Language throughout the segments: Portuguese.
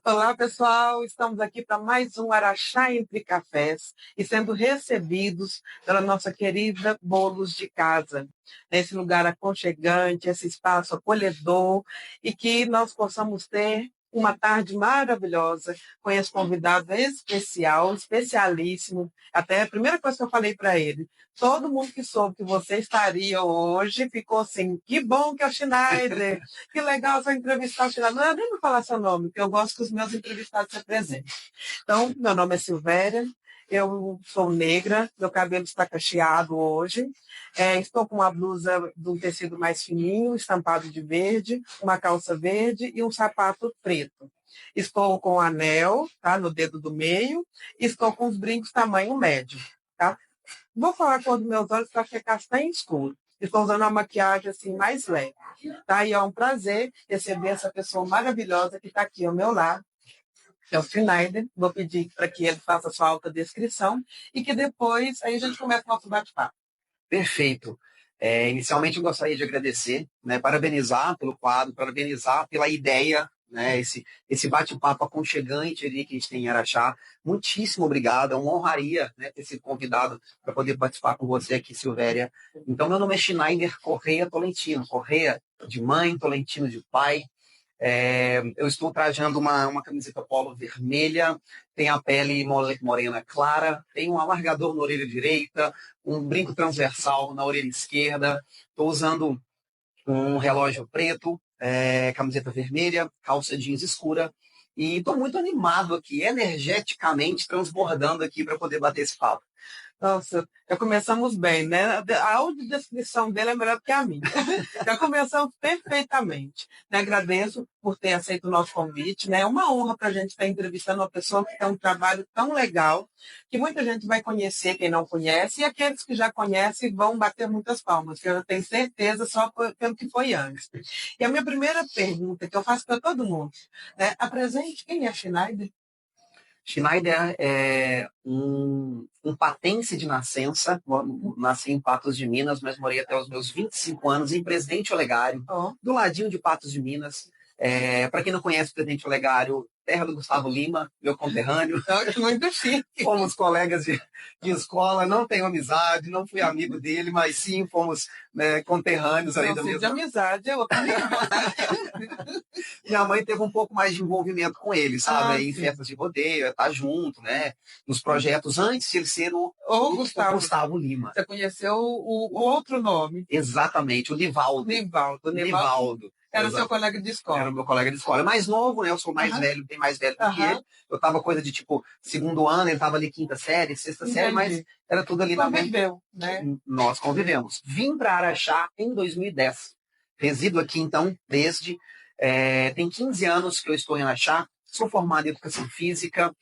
Olá, pessoal. Estamos aqui para mais um Araxá Entre Cafés e sendo recebidos pela nossa querida Bolos de Casa, nesse lugar aconchegante, esse espaço acolhedor e que nós possamos ter uma tarde maravilhosa com esse convidado especial, especialíssimo. Até a primeira coisa que eu falei para ele, todo mundo que soube que você estaria hoje ficou assim, que bom que é o Schneider, que legal só entrevistar o Schneider. Não é nem me falar seu nome, porque eu gosto que os meus entrevistados se apresentem. Então, meu nome é Silvéria, eu sou negra, meu cabelo está cacheado hoje, estou com uma blusa de um tecido mais fininho, estampado de verde, uma calça verde e um sapato preto. Estou com anel, tá, no dedo do meio, e estou com os brincos tamanho médio, tá? Vou falar a cor dos meus olhos para ficar castanho escuro. Estou usando uma maquiagem assim mais leve. Tá? E é um prazer receber essa pessoa maravilhosa que está aqui ao meu lado, que é o Schneider. Vou pedir para que ele faça a sua autodescrição e que depois aí a gente começa o nosso bate-papo. Perfeito. Inicialmente, eu gostaria de agradecer, né, parabenizar pelo quadro, parabenizar pela ideia, né, esse bate-papo aconchegante ali que a gente tem em Araxá. Muitíssimo obrigado. É uma honraria, né, ter sido convidado para poder participar com você aqui, Silvéria. Então, meu nome é Schneider Correia Tolentino. Correia de mãe, Tolentino de pai. Eu estou trajando uma camiseta polo vermelha, tem a pele morena clara, tem um alargador na orelha direita, um brinco transversal na orelha esquerda. Estou usando um relógio preto, camiseta vermelha, calça jeans escura. E estou muito animado aqui, energeticamente transbordando aqui para poder bater esse papo. Nossa, já começamos bem, né? A audiodescrição dele é melhor do que a minha. Já começamos perfeitamente. Né? Agradeço por ter aceito o nosso convite. Né? É uma honra para a gente estar entrevistando uma pessoa que tem um trabalho tão legal, que muita gente vai conhecer, quem não conhece, e aqueles que já conhecem vão bater muitas palmas, que eu tenho certeza só pelo que foi antes. E a minha primeira pergunta, que eu faço para todo mundo, né? Apresente quem é Schneider. Schneider é um patense de nascença, nasci em Patos de Minas, mas morei até os meus 25 anos em Presidente Olegário, do ladinho de Patos de Minas. Para quem não conhece Presidente Olegário, terra do Gustavo Lima, meu conterrâneo. Muito chique. Fomos colegas de escola, não tenho amizade, não fui amigo dele, mas sim fomos, né, conterrâneos ali não, da mesma. De amizade, eu Minha mãe teve um pouco mais de envolvimento com ele, sabe? Em festas de rodeio, estar junto, né? Nos projetos antes de ele ser o Gustavo Lima. Você conheceu o outro nome? Exatamente, o Nivaldo. Nivaldo. Era seu colega de escola. Era o meu colega de escola. É mais novo, né? Eu sou mais velho, bem mais velho do que ele. Eu tava coisa de, tipo, segundo ano, ele tava ali quinta série, sexta série, mas era tudo ali na mesma. Né? Nós convivemos. Vim para Araxá em 2010. Resido aqui, então, desde... tem 15 anos que eu estou em Araxá. Sou formado em Educação Física,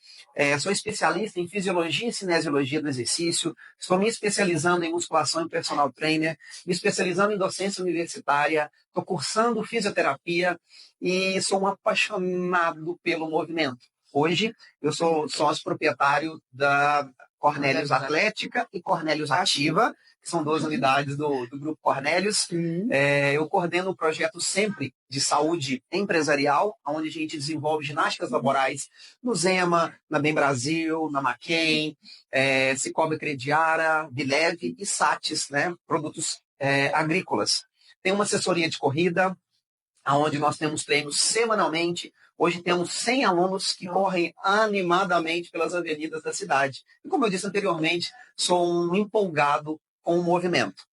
sou especialista em Fisiologia e Cinesiologia do Exercício, estou me especializando em Musculação e Personal Trainer, me especializando em Docência Universitária, estou cursando Fisioterapia e sou um apaixonado pelo movimento. Hoje, eu sou sócio proprietário da Cornélios Atlética e Cornélios Ativa, que são 2 unidades do Grupo Cornélios. Eu coordeno o projeto Sempre de Saúde Empresarial, onde a gente desenvolve ginásticas laborais no Zema, na Bem Brasil, na Maquem, Cicobi Crediara, Bilev e Satis, né? Produtos agrícolas. Tem uma assessoria de corrida, onde nós temos treinos semanalmente. Hoje temos 100 alunos que correm animadamente pelas avenidas da cidade. E como eu disse anteriormente, sou um empolgado com o movimento.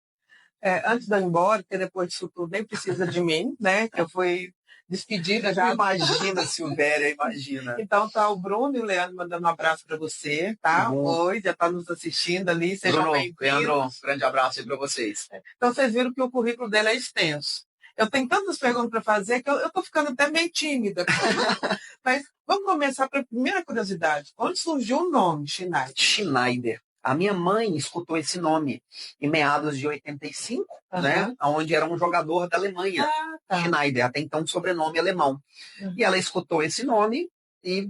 Antes de eu ir embora, porque depois disso tudo nem precisa de mim, né? Que eu fui despedida já. Imagina, Silvéria, imagina. Então tá o Bruno e o Leandro mandando um abraço para você, tá? Oi, já tá nos assistindo ali, sejam bem-vindos. Leandro, um grande abraço aí para vocês. Então vocês viram que o currículo dele é extenso. Eu tenho tantas perguntas para fazer que eu estou ficando até meio tímida. Mas vamos começar pela primeira curiosidade. Onde surgiu o nome Schneider? Schneider. A minha mãe escutou esse nome em meados de 85, né? Onde era um jogador da Alemanha, Schneider, até então sobrenome alemão. E ela escutou esse nome e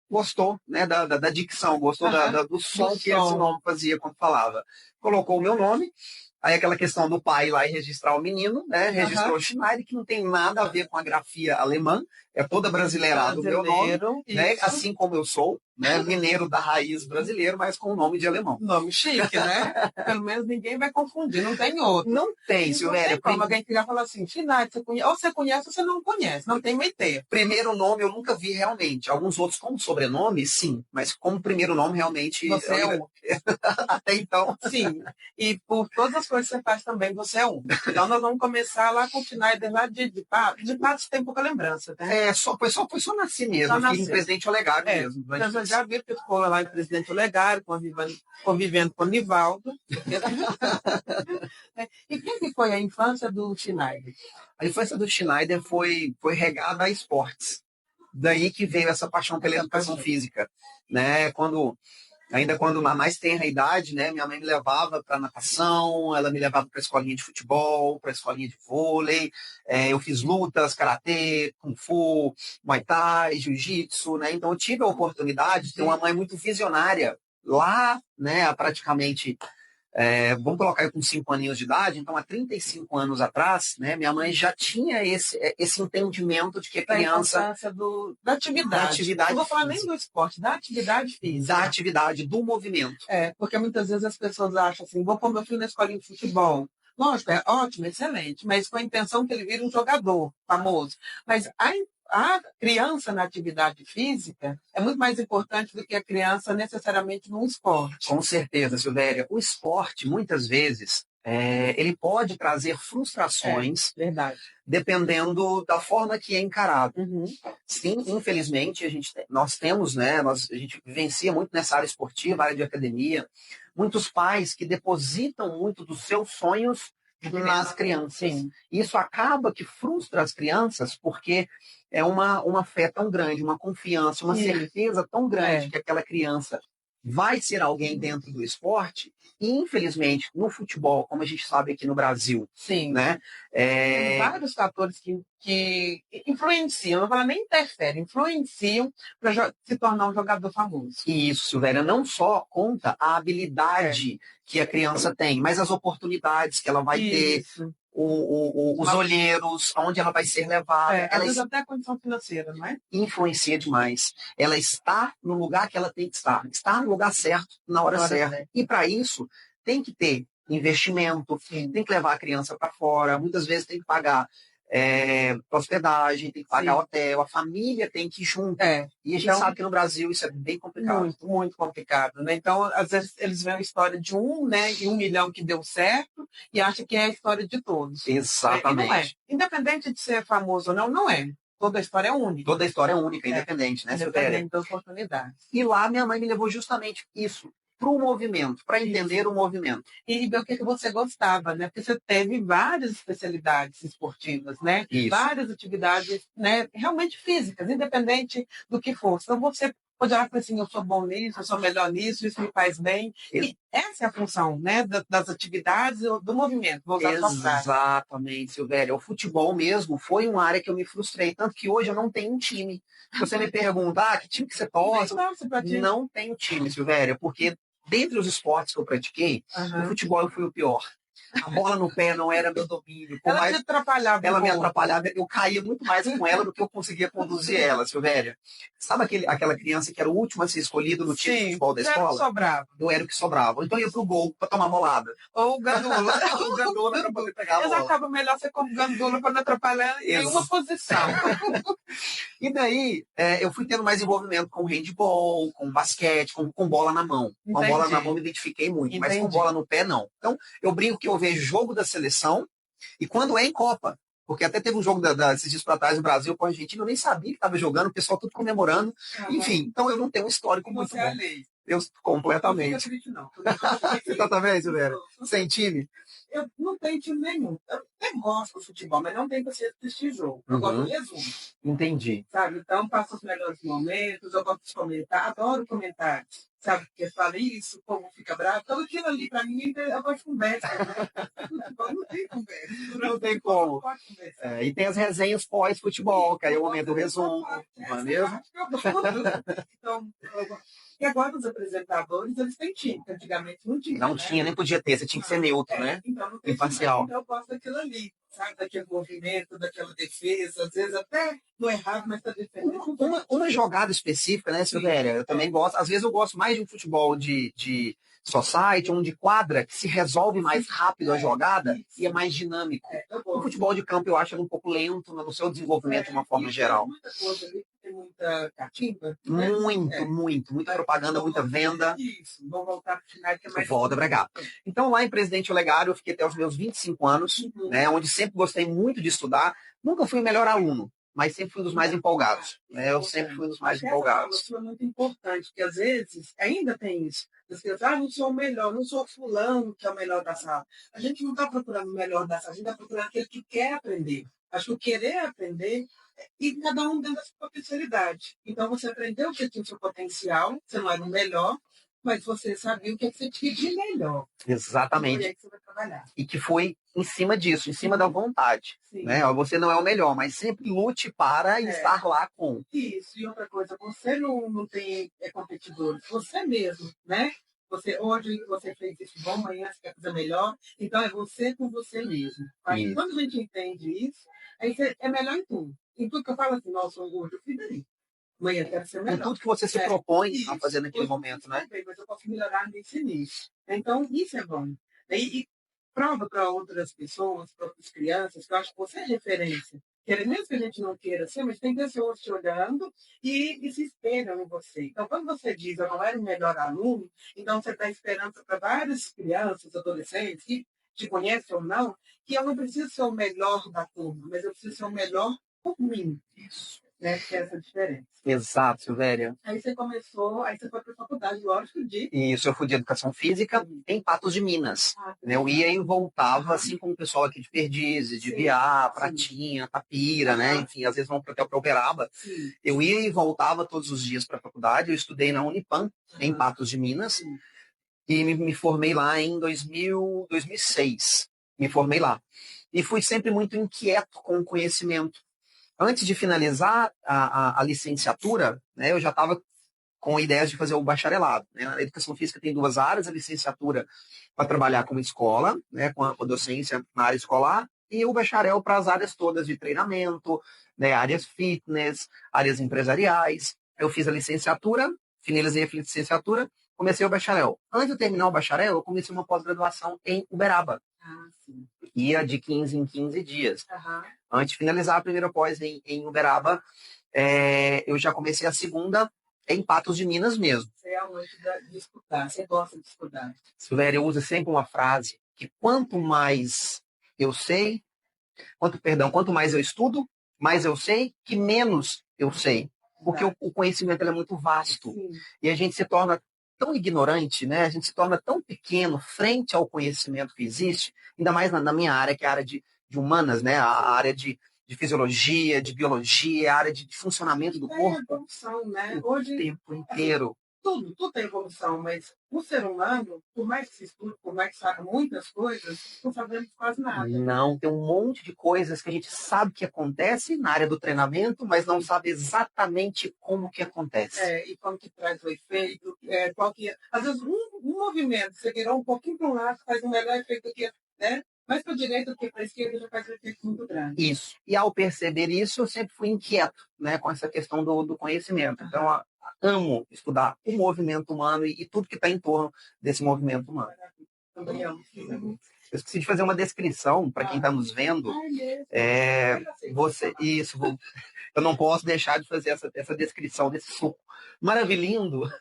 gostou, né, da dicção, gostou do som que esse nome fazia quando falava. Colocou o meu nome Aí aquela questão do pai ir lá e registrar o menino, né? Registrou o Schneider, que não tem nada a ver com a grafia alemã, é toda brasileirada o meu nome, né? Assim como eu sou, né? Mineiro da raiz brasileiro, mas com o nome de alemão. Nome chique, né? Pelo menos ninguém vai confundir, não tem outro. Não tem, Silvéria. Não tem como alguém chegar e falar assim, Schneider, você conhece ou você não conhece, não tem meio termo. Primeiro nome eu nunca vi realmente. Alguns outros como sobrenome, sim, mas como primeiro nome realmente... Você é um. Até então. Sim, e por todas as coisas que você faz também, você é um. Então nós vamos começar lá com o Schneider, lá de Patos. De Patos tem pouca lembrança, né? Foi só nascer mesmo, Só fiquei em Presidente Olegário mesmo. Mas eu já vi que ficou lá em Presidente Olegário, convivendo com o Nivaldo. E quem que foi a infância do Schneider? A infância do Schneider foi regada a esportes. Daí que veio essa paixão pela educação física, né? Ainda quando mais tenra idade, né? Minha mãe me levava para natação, ela me levava para a escolinha de futebol, para a escolinha de vôlei. Eu fiz lutas, karatê, kung fu, muay thai, jiu-jitsu, né? Então eu tive a oportunidade de ter uma mãe muito visionária lá, né? Há praticamente, vamos colocar aí com 5 aninhos de idade, então há 35 anos atrás, né? Minha mãe já tinha esse entendimento de que a criança... A importância da atividade. Não vou falar nem do esporte, da atividade física. Da atividade, do movimento. Porque muitas vezes as pessoas acham assim, vou pôr meu filho na escolinha de futebol. Lógico, é ótimo, excelente, mas com a intenção que ele vire um jogador famoso. Mas a criança na atividade física é muito mais importante do que a criança necessariamente num esporte. Com certeza, Silvéria. O esporte, muitas vezes, ele pode trazer frustrações, verdade, dependendo da forma que é encarado. Sim, infelizmente, nós temos, né? A gente vivencia muito nessa área esportiva, área de academia, muitos pais que depositam muito dos seus sonhos nas crianças. Sim. Isso acaba que frustra as crianças, porque é uma fé tão grande, uma confiança, uma certeza tão grande que aquela criança vai ser alguém dentro do esporte. E, infelizmente, no futebol, como a gente sabe aqui no Brasil, né? Tem vários fatores que influenciam, não vou falar nem interferem, influenciam para se tornar um jogador famoso. Isso, Silvéria, não só conta a habilidade que a criança tem, mas as oportunidades que ela vai ter, os olheiros, onde ela vai ser levada. Às vezes até a condição financeira, não é? Influencia demais. Ela está no lugar que ela tem que estar. Está no lugar certo, na hora certa. E para isso, tem que ter investimento, tem que levar a criança para fora, muitas vezes tem que pagar hospedagem, tem que pagar hotel, a família tem que ir junto. E a gente sabe que no Brasil isso é bem complicado. Muito, muito complicado, né? Então, às vezes, eles veem a história de né? E 1 milhão que deu certo e acham que é a história de todos. Exatamente. E não é. Independente de ser famoso ou não, não é. Toda a história é única. Toda a história é única, independente, né, Silvéria? Independente das oportunidades. E lá minha mãe me levou justamente isso, para o movimento, para entender o movimento. E ver o que você gostava, né? Porque você teve várias especialidades esportivas, né? Isso. Várias atividades, né? Realmente físicas, independente do que fosse. Então você pode olhar para assim, eu sou bom nisso, eu sou melhor nisso, isso me faz bem. E essa é a função, né? Das atividades do movimento. Vou usar exatamente, Silvéria. O futebol mesmo foi uma área que eu me frustrei, tanto que hoje eu não tenho um time. Você me pergunta, que time que você torce? Não tenho time, Silvéria, porque dentre os esportes que eu pratiquei, o futebol eu fui o pior. A bola no pé não era meu domínio. Ela te atrapalhava. Ela me atrapalhava. Eu caía muito mais com ela do que eu conseguia conduzir ela, Silvéria. Sabe aquela criança que era o último a ser escolhido no time de futebol da escola? Era o que sobrava. Eu era o que sobrava. Então eu ia pro gol para tomar bolada. Ou o gandula. O gandula para poder pegar a bola. Mas acaba melhor ser como gandula para não atrapalhar em nenhuma posição. E daí, eu fui tendo mais envolvimento com handball, com basquete, com bola na mão. Com a bola na mão me identifiquei muito, mas com bola no pé, não. Então, eu brinco que eu vejo jogo da seleção e quando é em Copa. Porque até teve um jogo esses dias para trás no Brasil com a Argentina, eu nem sabia que estava jogando, o pessoal tudo comemorando. Enfim, então eu não tenho um histórico muito bom. Eu completamente. Não. Você tá também, Silvéria? Sem time? Eu não tenho time nenhum. Eu até gosto do futebol, mas não tenho paciência de assistir jogo. Eu gosto do resumo. Entendi. Sabe? Então, passo os melhores momentos, eu gosto de comentar, adoro comentários. sabe? Porque fala isso, o povo fica bravo. Então aquilo ali, para mim, eu gosto de conversa, né? Não tem conversa. Não tem como. Pode conversar. E tem as resenhas pós-futebol, que aí eu aumento o resumo, não é mesmo? Então, e agora os apresentadores, eles têm time, que antigamente não tinha. Não tinha, nem podia ter, você tinha que ser neutro, né? Então não tem imparcial. Então eu gosto daquilo ali, sabe? Daquele movimento, daquela defesa, às vezes até no errado, mas tá defendendo. Uma jogada específica, né, Silvéria? Eu também gosto. Às vezes eu gosto mais de um futebol de society, um de quadra, que se resolve mais rápido a jogada e é mais dinâmico. O futebol de campo eu acho ele um pouco lento no seu desenvolvimento de uma forma geral. Muita coisa ali, tem muita catimba. Muita propaganda, muita venda. Isso, vou voltar para o final, que é mais... Volta pra cá. Então, lá em Presidente Olegário, eu fiquei até os meus 25 anos, né, onde sempre gostei muito de estudar. Nunca fui o melhor aluno, mas sempre fui um dos mais empolgados. Né? Eu sempre fui um dos mais empolgados. Isso é muito importante, porque às vezes ainda tem isso. As pessoas, não sou o melhor, não sou fulano que é o melhor da sala. A gente não está procurando o melhor da sala, a gente está procurando aquele que quer aprender. Acho que o querer aprender e cada um dentro da sua potencialidade. Então, você aprendeu que tinha o seu potencial, você não era o melhor, mas você sabia o que você tinha de melhor. Exatamente. E aí que você vai trabalhar. E que foi em cima disso, em cima da vontade. Né? Você não é o melhor, mas sempre lute para estar lá com. Isso, e outra coisa, você não tem competidores, você mesmo, né? Hoje você fez isso bom, amanhã você quer fazer melhor, então é você com você mesmo. Aí, quando a gente entende isso, aí você é melhor em tudo. Em tudo que eu falo assim, nossa, hoje eu fui bem. Amanhã eu quero ser melhor. Em tudo que você se propõe a fazer naquele momento, né? Mas eu posso melhorar nesse nicho. Então, isso é bom. E prova para outras pessoas, para outras crianças, que eu acho que você é referência. Mesmo que a gente não queira ser, mas tem pessoas te olhando e se espelham em você. Então, quando você diz, eu não era o melhor aluno, então você dá esperança para várias crianças, adolescentes, que te conhecem ou não, que eu não preciso ser o melhor da turma, mas eu preciso ser o melhor por mim. Isso. Né? Que é essa diferença. Exato, Silvéria. Aí você foi para a faculdade, lógico, de... Isso, eu fui de Educação Física em Patos de Minas. Eu ia e voltava, assim como o pessoal aqui de Perdizes, de Biá, Pratinha, Tapira, né? Enfim, às vezes vão até para Uberaba. Eu ia e voltava todos os dias para a faculdade. Eu estudei na Unipam, em Patos de Minas, e me formei lá em 2006. Me formei lá. E fui sempre muito inquieto com o conhecimento. Antes de finalizar a licenciatura, né, eu já estava com ideias de fazer o bacharelado. Né? A educação física tem duas áreas, a licenciatura para trabalhar com escola, né, com a docência na área escolar, e o bacharel para as áreas todas de treinamento, né, áreas fitness, áreas empresariais. Eu fiz a licenciatura, finalizei a licenciatura, comecei o bacharel. Antes de terminar o bacharel, eu comecei uma pós-graduação em Uberaba. Ia de 15 em 15 dias. Antes de finalizar a primeira pós em Uberaba, eu já comecei a segunda em Patos de Minas mesmo. Você é amante de estudar, você gosta de estudar. Silvéria, eu uso sempre uma frase que quanto mais eu sei, quanto mais eu estudo, mais eu sei, que menos eu sei. Porque o conhecimento é muito vasto. E a gente se torna tão ignorante, né? A gente se torna tão pequeno frente ao conhecimento que existe, ainda mais na minha área, que é a área de humanas, né? A área de fisiologia, de biologia, a área de funcionamento do corpo. Tem evolução, né? Hoje, o tempo inteiro. Tudo tem evolução, mas o ser humano, por mais que se estude, por mais que saiba muitas coisas, não sabemos quase nada. Não, tem um monte de coisas que a gente sabe que acontece na área do treinamento, mas não sabe exatamente como que acontece. E como que traz o efeito, qual que é. Às vezes, um movimento, você virou um pouquinho para um lado, faz um melhor efeito do que, né? Mais para a direita do que para a esquerda já faz um efeito muito grande. Isso. E ao perceber isso, eu sempre fui inquieto, né, com essa questão do conhecimento. Então, amo estudar o movimento humano e tudo que está em torno desse movimento humano. Também amo. Eu esqueci de fazer uma descrição para quem está nos vendo. Eu não posso deixar de fazer essa descrição desse suco maravilhoso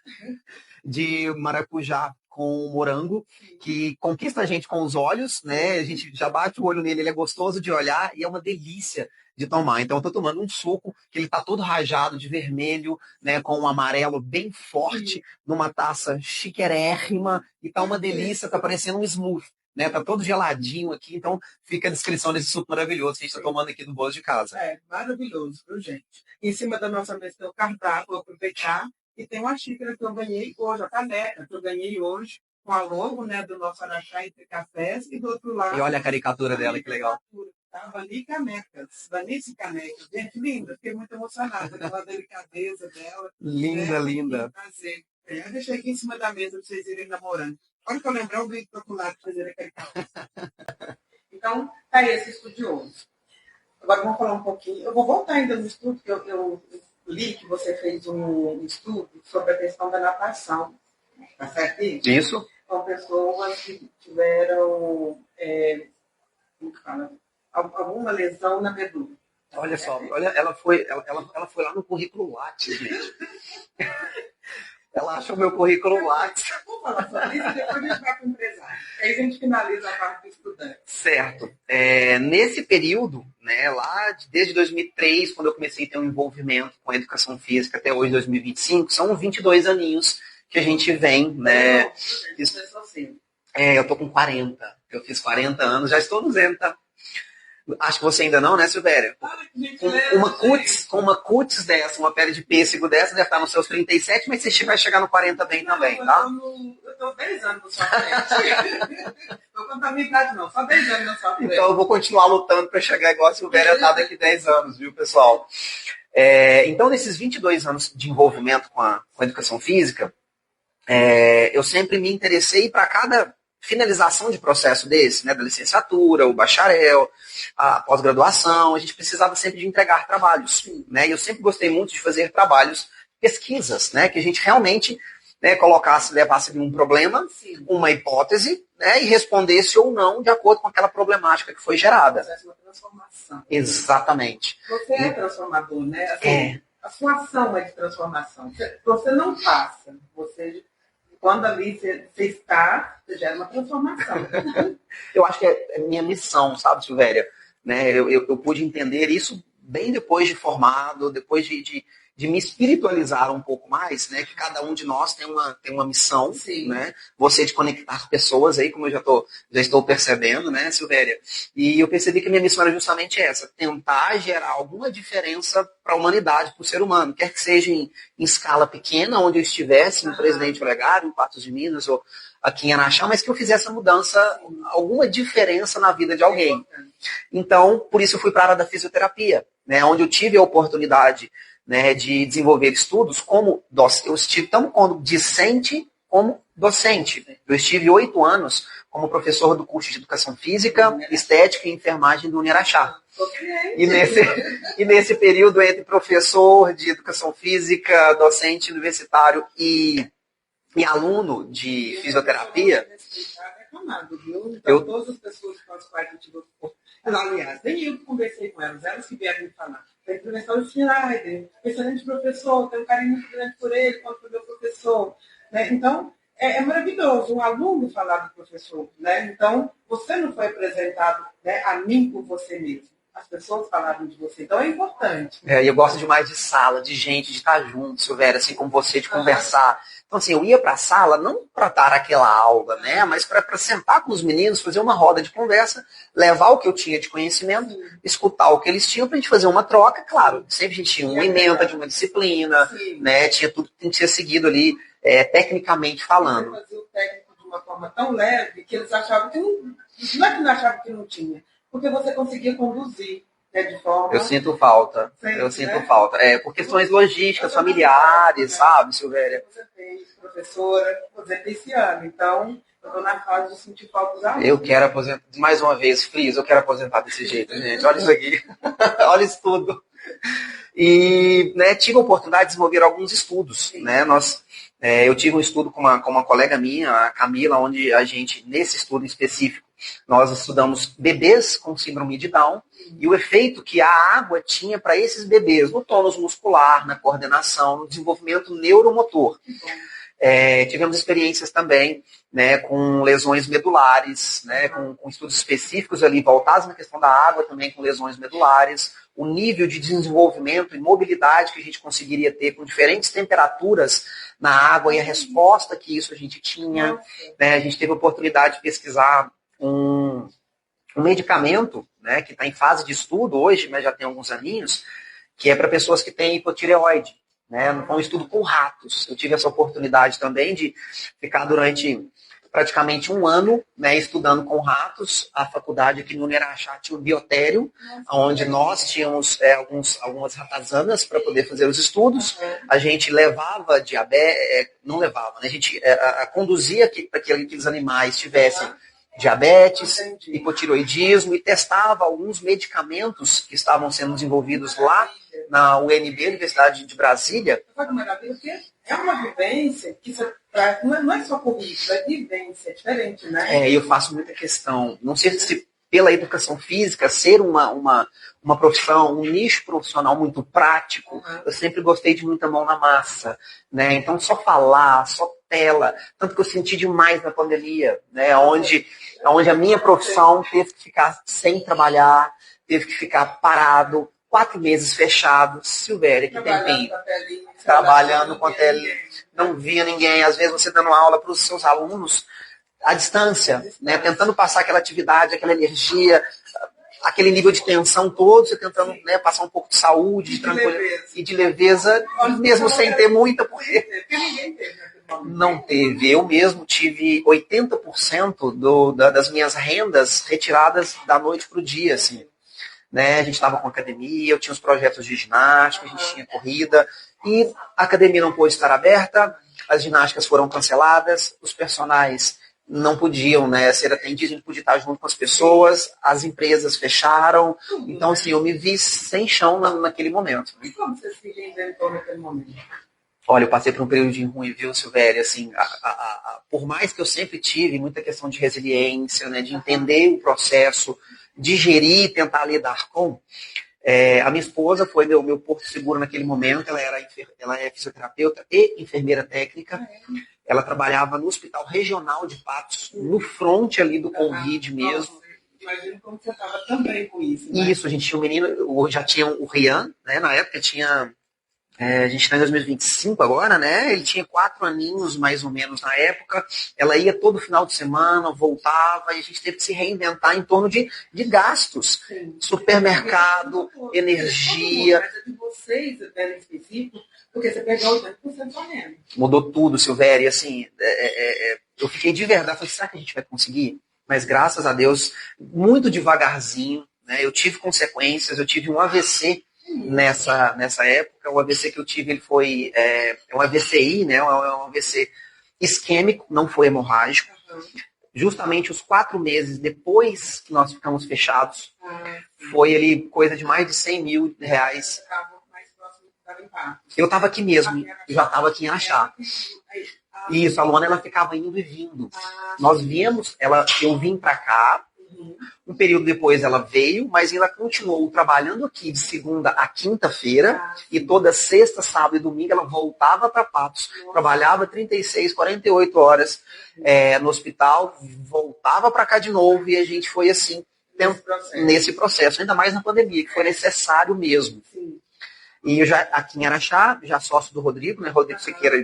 de maracujá com morango, que conquista a gente com os olhos, né? A gente já bate o olho nele, ele é gostoso de olhar e é uma delícia de tomar. Então, eu estou tomando um suco que ele está todo rajado de vermelho, né? Com um amarelo bem forte, numa taça chiquérrima, e tá uma delícia, tá parecendo um smoothie. Né, tá todo geladinho aqui, então fica a descrição desse suco maravilhoso que a gente está tomando aqui do Boas de Casa. Maravilhoso, viu, gente? Em cima da nossa mesa tem o cardápio, vou aproveitar E tem uma xícara que eu ganhei hoje, a caneca que eu ganhei hoje, com a logo, né, do nosso Araxá Entre Cafés, e do outro lado... E olha a caricatura dela, que legal. Tá? Vanice Canecas. Gente, linda, fiquei muito emocionada pela delicadeza dela. Linda, né? Linda. Prazer. Eu deixei aqui em cima da mesa para vocês irem namorando. Olha que eu lembrei, eu vim procurar para fazer aquele café. Então, tá aí esse estudioso. Agora vamos falar um pouquinho. Eu vou voltar ainda no estudo, que eu li que você fez um estudo sobre a questão da natação. Tá certo? Isso. Com pessoas que tiveram alguma lesão na medula. Olha só, olha, ela foi lá no currículo Lattes, gente. Ela achou meu currículo Lattes. Vamos falar sobre isso e depois a gente vai para o empresário. Aí a gente finaliza a parte do estudante. Certo. Nesse período, né, lá desde 2003, quando eu comecei a ter um envolvimento com a educação física, até hoje, 2025, são 22 aninhos que a gente vem, né? Eu tô com 40. Eu fiz 40 anos, já estou no Zen, tá? Acho que você ainda não, né, Silvéria? Com uma cutis dessa, uma pele de pêssego dessa, deve estar nos seus 37, mas você vai chegar no 40 bem também, tá? Eu estou 10 anos na sua frente. Não vou contar a minha idade, não. Só 10 anos na sua frente. Então eu vou continuar lutando para chegar igual a Silvéria tá daqui 10 anos, viu, pessoal? Então, nesses 22 anos de envolvimento com a educação física, eu sempre me interessei para cada finalização de processo desse, né, da licenciatura, o bacharel, a pós-graduação, a gente precisava sempre de entregar trabalhos, né, e eu sempre gostei muito de fazer trabalhos, pesquisas, né, que a gente realmente, né, levasse um problema, uma hipótese, né, e respondesse ou não de acordo com aquela problemática que foi gerada. Uma transformação. Exatamente. Você é transformador, né? Assim, a sua ação é de transformação. Você não passa, quando ali você está, você gera uma transformação. Eu acho que é minha missão, sabe, Silvéria? Né? Eu pude entender isso bem depois de formado, depois de me espiritualizar um pouco mais, né? Que cada um de nós tem uma missão, né? Você de conectar pessoas aí, como eu já estou percebendo, né, Silvéria? E eu percebi que a minha missão era justamente essa, tentar gerar alguma diferença para a humanidade, para o ser humano, quer que seja em escala pequena, onde eu estivesse, em Presidente Olegário, em Patos de Minas, ou aqui em Araxá, mas que eu fizesse a mudança, alguma diferença na vida de alguém. Então, por isso eu fui para a área da fisioterapia, né, onde eu tive a oportunidade, né, de desenvolver estudos eu estive tanto como discente como docente. Eu estive 8 anos como professor do curso de Educação Física, Estética e Enfermagem do Uniraxá. E nesse período entre professor de Educação Física, docente universitário e aluno de fisioterapia... Todas as pessoas com as quais eu tive aliás, nem eu que conversei com elas que vieram me falar. Tem professor Schneider, excelente professor, tenho um carinho muito grande por ele, quanto foi meu professor. Né? Então, é maravilhoso um aluno falar do professor. Né? Então, você não foi apresentado, né, a mim por você mesmo. As pessoas falaram de você. Então, é importante. E eu gosto demais de sala, de gente, de estar junto, Silvéria, assim como você, de conversar. Então, assim, eu ia para a sala não para dar aquela aula, né, mas para sentar com os meninos, fazer uma roda de conversa, levar o que eu tinha de conhecimento, escutar o que eles tinham para a gente fazer uma troca. Claro, sempre a gente tinha uma ementa de uma disciplina, né, tinha tudo que tinha seguido ali, tecnicamente falando. Você fazia o técnico de uma forma tão leve que eles achavam que não é que não achavam que não tinha, porque você conseguia conduzir. De forma... Eu sinto falta. Falta. Por questões logísticas, familiares, sabe, Silvéria? Você fez professora, você fez esse ano, então eu estou na fase de sentir falta dos alunos. Eu quero aposentar, mais uma vez, Fris, eu quero aposentar desse jeito, gente. Olha isso aqui. Olha isso tudo. E, né, tive a oportunidade de desenvolver alguns estudos, né? Eu tive um estudo com uma colega minha, a Camila, onde a gente, nesse estudo específico, nós estudamos bebês com síndrome de Down e o efeito que a água tinha para esses bebês no tônus muscular, na coordenação, no desenvolvimento neuromotor. Tivemos experiências também, né, com lesões medulares, né, com estudos específicos ali voltados na questão da água, também com lesões medulares, o nível de desenvolvimento e mobilidade que a gente conseguiria ter com diferentes temperaturas na água e a resposta que isso a gente tinha. Né, a gente teve a oportunidade de pesquisar um medicamento, né, que está em fase de estudo hoje, mas já tem alguns aninhos, que é para pessoas que têm hipotireoide. né? Foi um estudo com ratos. Eu tive essa oportunidade também de ficar durante praticamente um ano, né, estudando com ratos. A faculdade aqui no Unirachá tinha um biotério, onde nós tínhamos algumas ratazanas para poder fazer os estudos. A gente levava diabetes, não levava, né? A gente conduzia para que aqueles animais tivessem diabetes, hipotiroidismo, e testava alguns medicamentos que estavam sendo desenvolvidos lá na UNB, Universidade de Brasília. Sabe que maravilha? Porque é uma vivência que você traz, não é só currículo, é vivência, é diferente, né? Eu faço muita questão, não sei se pela educação física, ser uma profissão, um nicho profissional muito prático, eu sempre gostei de muita mão na massa, né? Então, só falar, só tela, tanto que eu senti demais na pandemia, né? Onde a minha profissão teve que ficar sem trabalhar, teve que ficar parado, 4 meses fechados. Silvéria, que tempinho. Trabalhando com a telinha, não via ninguém. Às vezes você dando aula para os seus alunos à distância, né? Tentando passar aquela atividade, aquela energia, aquele nível de tensão todo, você tentando, né, passar um pouco de saúde, de tranquilidade e de leveza, mesmo sem ter muita, porque não teve. Eu mesmo tive 80% das minhas rendas retiradas da noite para o dia, assim. Né? A gente estava com academia, eu tinha os projetos de ginástica, a gente tinha corrida, e a academia não pôde estar aberta, as ginásticas foram canceladas, os personagens não podiam, né, ser atendidos, não podia estar junto com as pessoas, as empresas fecharam, então assim, eu me vi sem chão naquele momento. E como você se reinventou naquele momento? Olha, eu passei por um período de ruim, viu, Silvéria? Assim, por mais que eu sempre tive muita questão de resiliência, né, de entender o processo, digerir e tentar lidar com, a minha esposa foi meu porto seguro naquele momento. Ela é fisioterapeuta e enfermeira técnica. Ela trabalhava no Hospital Regional de Patos, no front ali do Covid mesmo. Imagino como você estava também com isso, né? Isso, a gente tinha um menino, já tinha o Rian, né, na época tinha... a gente está em 2025 agora, né? Ele tinha 4 aninhos, mais ou menos, na época. Ela ia todo final de semana, voltava, e a gente teve que se reinventar em torno de gastos. Sim. Supermercado, energia. Mas é de vocês, até em específico, porque você pegou 80% só renda. Mudou tudo, Silvéria. E assim, eu fiquei de verdade. Falei, será que a gente vai conseguir? Mas graças a Deus, muito devagarzinho, né? Eu tive consequências, eu tive um AVC nessa época. O AVC que eu tive, ele foi um AVCI, né? Um AVC isquêmico, não foi hemorrágico. Justamente os 4 meses depois que nós ficamos fechados, foi ali coisa de mais de 100 mil reais. Eu estava aqui mesmo, eu já estava aqui em Araxá. Isso, a Luana, ela ficava indo e vindo. Nós viemos, eu vim para cá. Um período depois ela veio, mas ela continuou trabalhando aqui de segunda a quinta-feira, e toda sexta, sábado e domingo ela voltava para Patos, trabalhava 36, 48 horas no hospital, voltava para cá de novo, e a gente foi assim, nesse processo, ainda mais na pandemia, que foi necessário mesmo. E eu já, aqui em Araxá, já sócio do Rodrigo, né, Rodrigo Siqueira,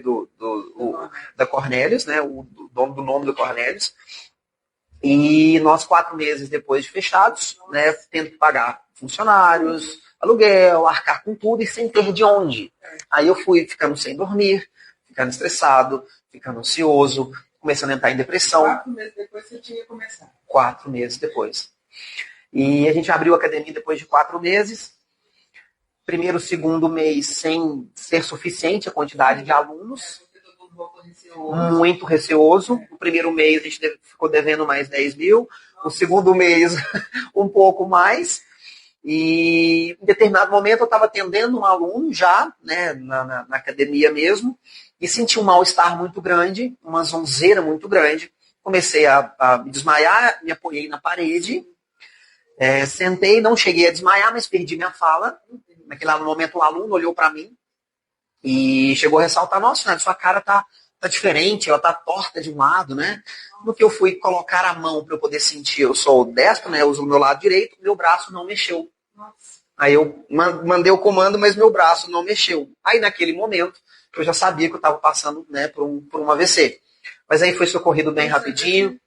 da Cornélios, né, o dono do nome do Cornélios. E nós, 4 meses depois de fechados, né, tendo que pagar funcionários, aluguel, arcar com tudo e sem ter de onde. Aí eu fui ficando sem dormir, ficando estressado, ficando ansioso, começando a entrar em depressão. 4 meses depois você tinha começado. 4 meses depois. E a gente abriu a academia depois de 4 meses. Primeiro, segundo mês, sem ser suficiente a quantidade de alunos. Muito receoso. No primeiro mês a gente ficou devendo mais 10 mil. No segundo mês, um pouco mais. E em determinado momento eu estava atendendo um aluno já, né, na academia mesmo, e senti um mal-estar muito grande, uma zonzeira muito grande. Comecei a me desmaiar, me apoiei na parede, sentei, não cheguei a desmaiar, mas perdi minha fala. Naquele momento o aluno olhou para mim e chegou a ressaltar: nossa, né, sua cara tá diferente, ela tá torta de um lado, né? No que eu fui colocar a mão para eu poder sentir, eu sou destro, né? Eu uso o meu lado direito, meu braço não mexeu. Nossa. Aí eu mandei o comando, mas meu braço não mexeu. Aí naquele momento, eu já sabia que eu estava passando, né, por um AVC. Mas aí foi socorrido bem rapidinho.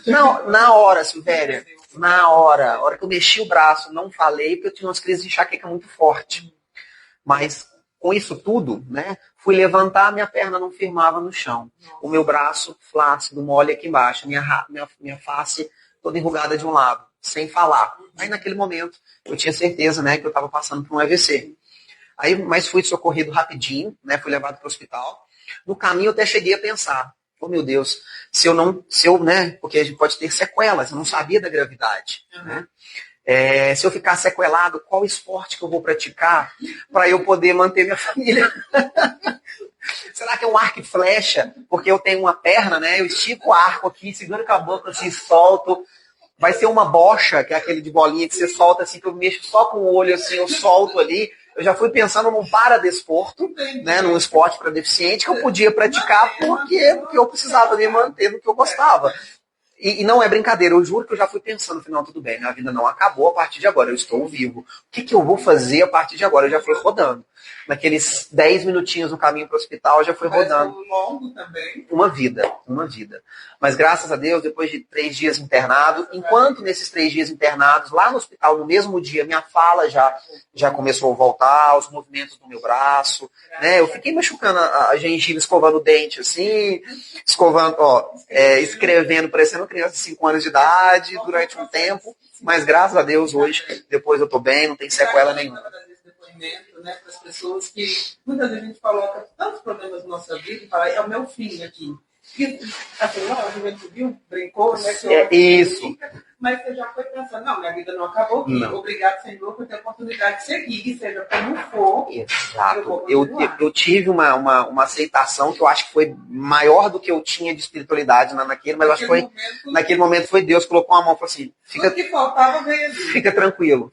Não, na hora, Silvéria, na hora. A hora que eu mexi o braço, não falei, porque eu tinha umas crises de enxaqueca muito forte. Mas com isso tudo, né, fui levantar, minha perna não firmava no chão. O meu braço flácido, mole aqui embaixo, minha face toda enrugada de um lado, sem falar. Aí naquele momento eu tinha certeza, né, que eu estava passando por um AVC. Aí, mas fui socorrido rapidinho, né, fui levado para o hospital. No caminho eu até cheguei a pensar, oh meu Deus, né, porque a gente pode ter sequelas, eu não sabia da gravidade, né? Se eu ficar sequelado, qual esporte que eu vou praticar para eu poder manter minha família? Será que é um arco e flecha? Porque eu tenho uma perna, né? Eu estico o arco aqui, seguro com a boca assim, solto. Vai ser uma bocha, que é aquele de bolinha que você solta assim, que eu mexo só com o olho assim, eu solto ali. Eu já fui pensando num paradesporto, né? Num esporte para deficiente que eu podia praticar porque eu precisava me manter no que eu gostava. E não é brincadeira, eu juro que eu já fui pensando, no final, tudo bem, minha vida não acabou a partir de agora, eu estou vivo. O que eu vou fazer a partir de agora? Eu já fui rodando. Naqueles 10 minutinhos no caminho para o hospital, eu já fui rodando. Longo também. Uma vida. Mas graças a Deus, depois de 3 dias internado, enquanto nesses 3 dias internados, lá no hospital, no mesmo dia, minha fala já começou a voltar, os movimentos do meu braço, né? Eu fiquei machucando a gengiva, escovando o dente, assim, escovando, escrevendo, parecendo criança de 5 anos de idade, durante um tempo, mas graças a Deus, hoje, depois eu tô bem, não tem sequela nenhuma. Né, para as pessoas que muitas vezes a gente coloca tantos problemas na nossa vida e fala, é o meu filho aqui. E, assim, a gente viu, brincou, né? Isso. Mas você já foi pensando, não, minha vida não acabou aqui. Não. Obrigado, Senhor, por ter a oportunidade de seguir, seja como for. Exato. Eu tive uma aceitação que eu acho que foi maior do que eu tinha de espiritualidade naquele, mas acho que foi, naquele momento foi Deus que colocou uma mão e falou assim, tudo que faltava veio ali. Fica tranquilo,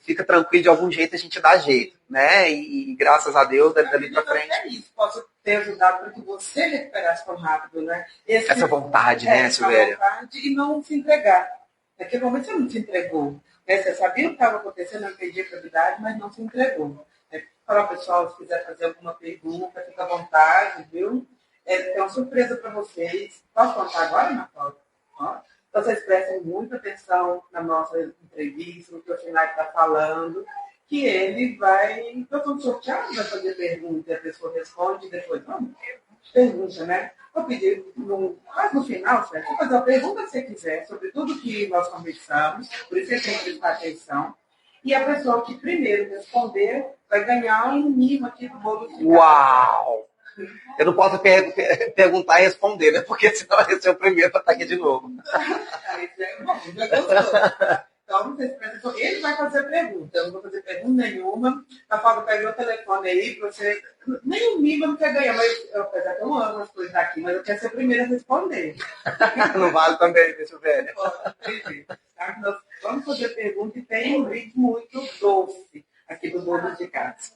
de algum jeito a gente dá jeito, né? E graças a Deus, dali pra frente. É isso, posso ter ajudado para que você recuperasse tão rápido, né? Essa vontade, né, Silvéria? E não se entregar. Naquele momento você não se entregou. Né? Você sabia o que estava acontecendo, não entendia a gravidade, mas não se entregou. Falar, pessoal, se quiser fazer alguma pergunta, fica à vontade, viu? É uma surpresa para vocês. Posso contar agora, Ana Paula? Então, vocês prestem muita atenção na nossa entrevista, no que o Sinai está falando, que ele vai... Eu estou sorteado, vai fazer pergunta, e a pessoa responde, e depois, vamos, pergunta, né? Vou pedir, quase no final, certo? Vou fazer a pergunta que você quiser sobre tudo que nós conversamos, por isso você tem que prestar atenção. E a pessoa que primeiro responder vai ganhar um mimo aqui do bolo de casa. Uau! Eu não posso perguntar e responder, né? Porque senão vai ser o primeiro para estar aqui de novo. Já gostou. Então, ele vai fazer pergunta. Eu não vou fazer pergunta nenhuma. A Fábio pegou o telefone aí, você... Nem o mimo não quer ganhar, mas apesar que eu amo as coisas daqui, mas eu quero ser a primeira a responder. Não vale também, deixa velho. Tá? Nós vamos fazer pergunta e tem um ritmo muito doce aqui do bolo de casa.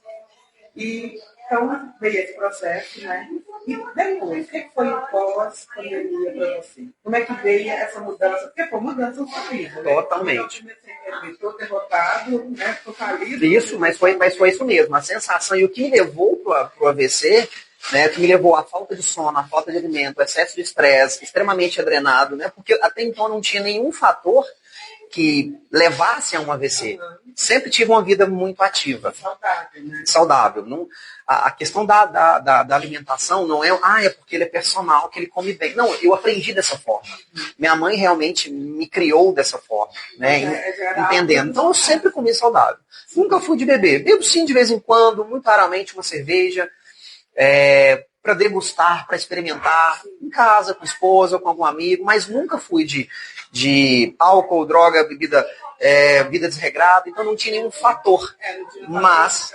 E então veio esse processo, né? E depois, o que foi o pós-pandemia para você? Como é que veio essa mudança? Porque foi mudança na sua vida, né? Totalmente. Estou derrotado, né? Estou falido. Isso, mas foi isso mesmo. A sensação e o que me levou para o AVC, né? Que me levou à falta de sono, à falta de alimento, excesso de estresse, extremamente adrenado, né? Porque até então não tinha nenhum fator que levasse a um AVC. Sempre tive uma vida muito ativa. Saudável, né? Saudável. Não, a questão da alimentação não é porque ele é personal, que ele come bem. Não, eu aprendi dessa forma. Minha mãe realmente me criou dessa forma, né? Entendendo. Então eu sempre comi saudável. Nunca fui de beber. Bebo sim de vez em quando, muito raramente uma cerveja, para degustar, para experimentar, em casa, com esposa, com algum amigo, mas nunca fui de álcool, droga, bebida, vida desregrada, então não tinha nenhum fator. Mas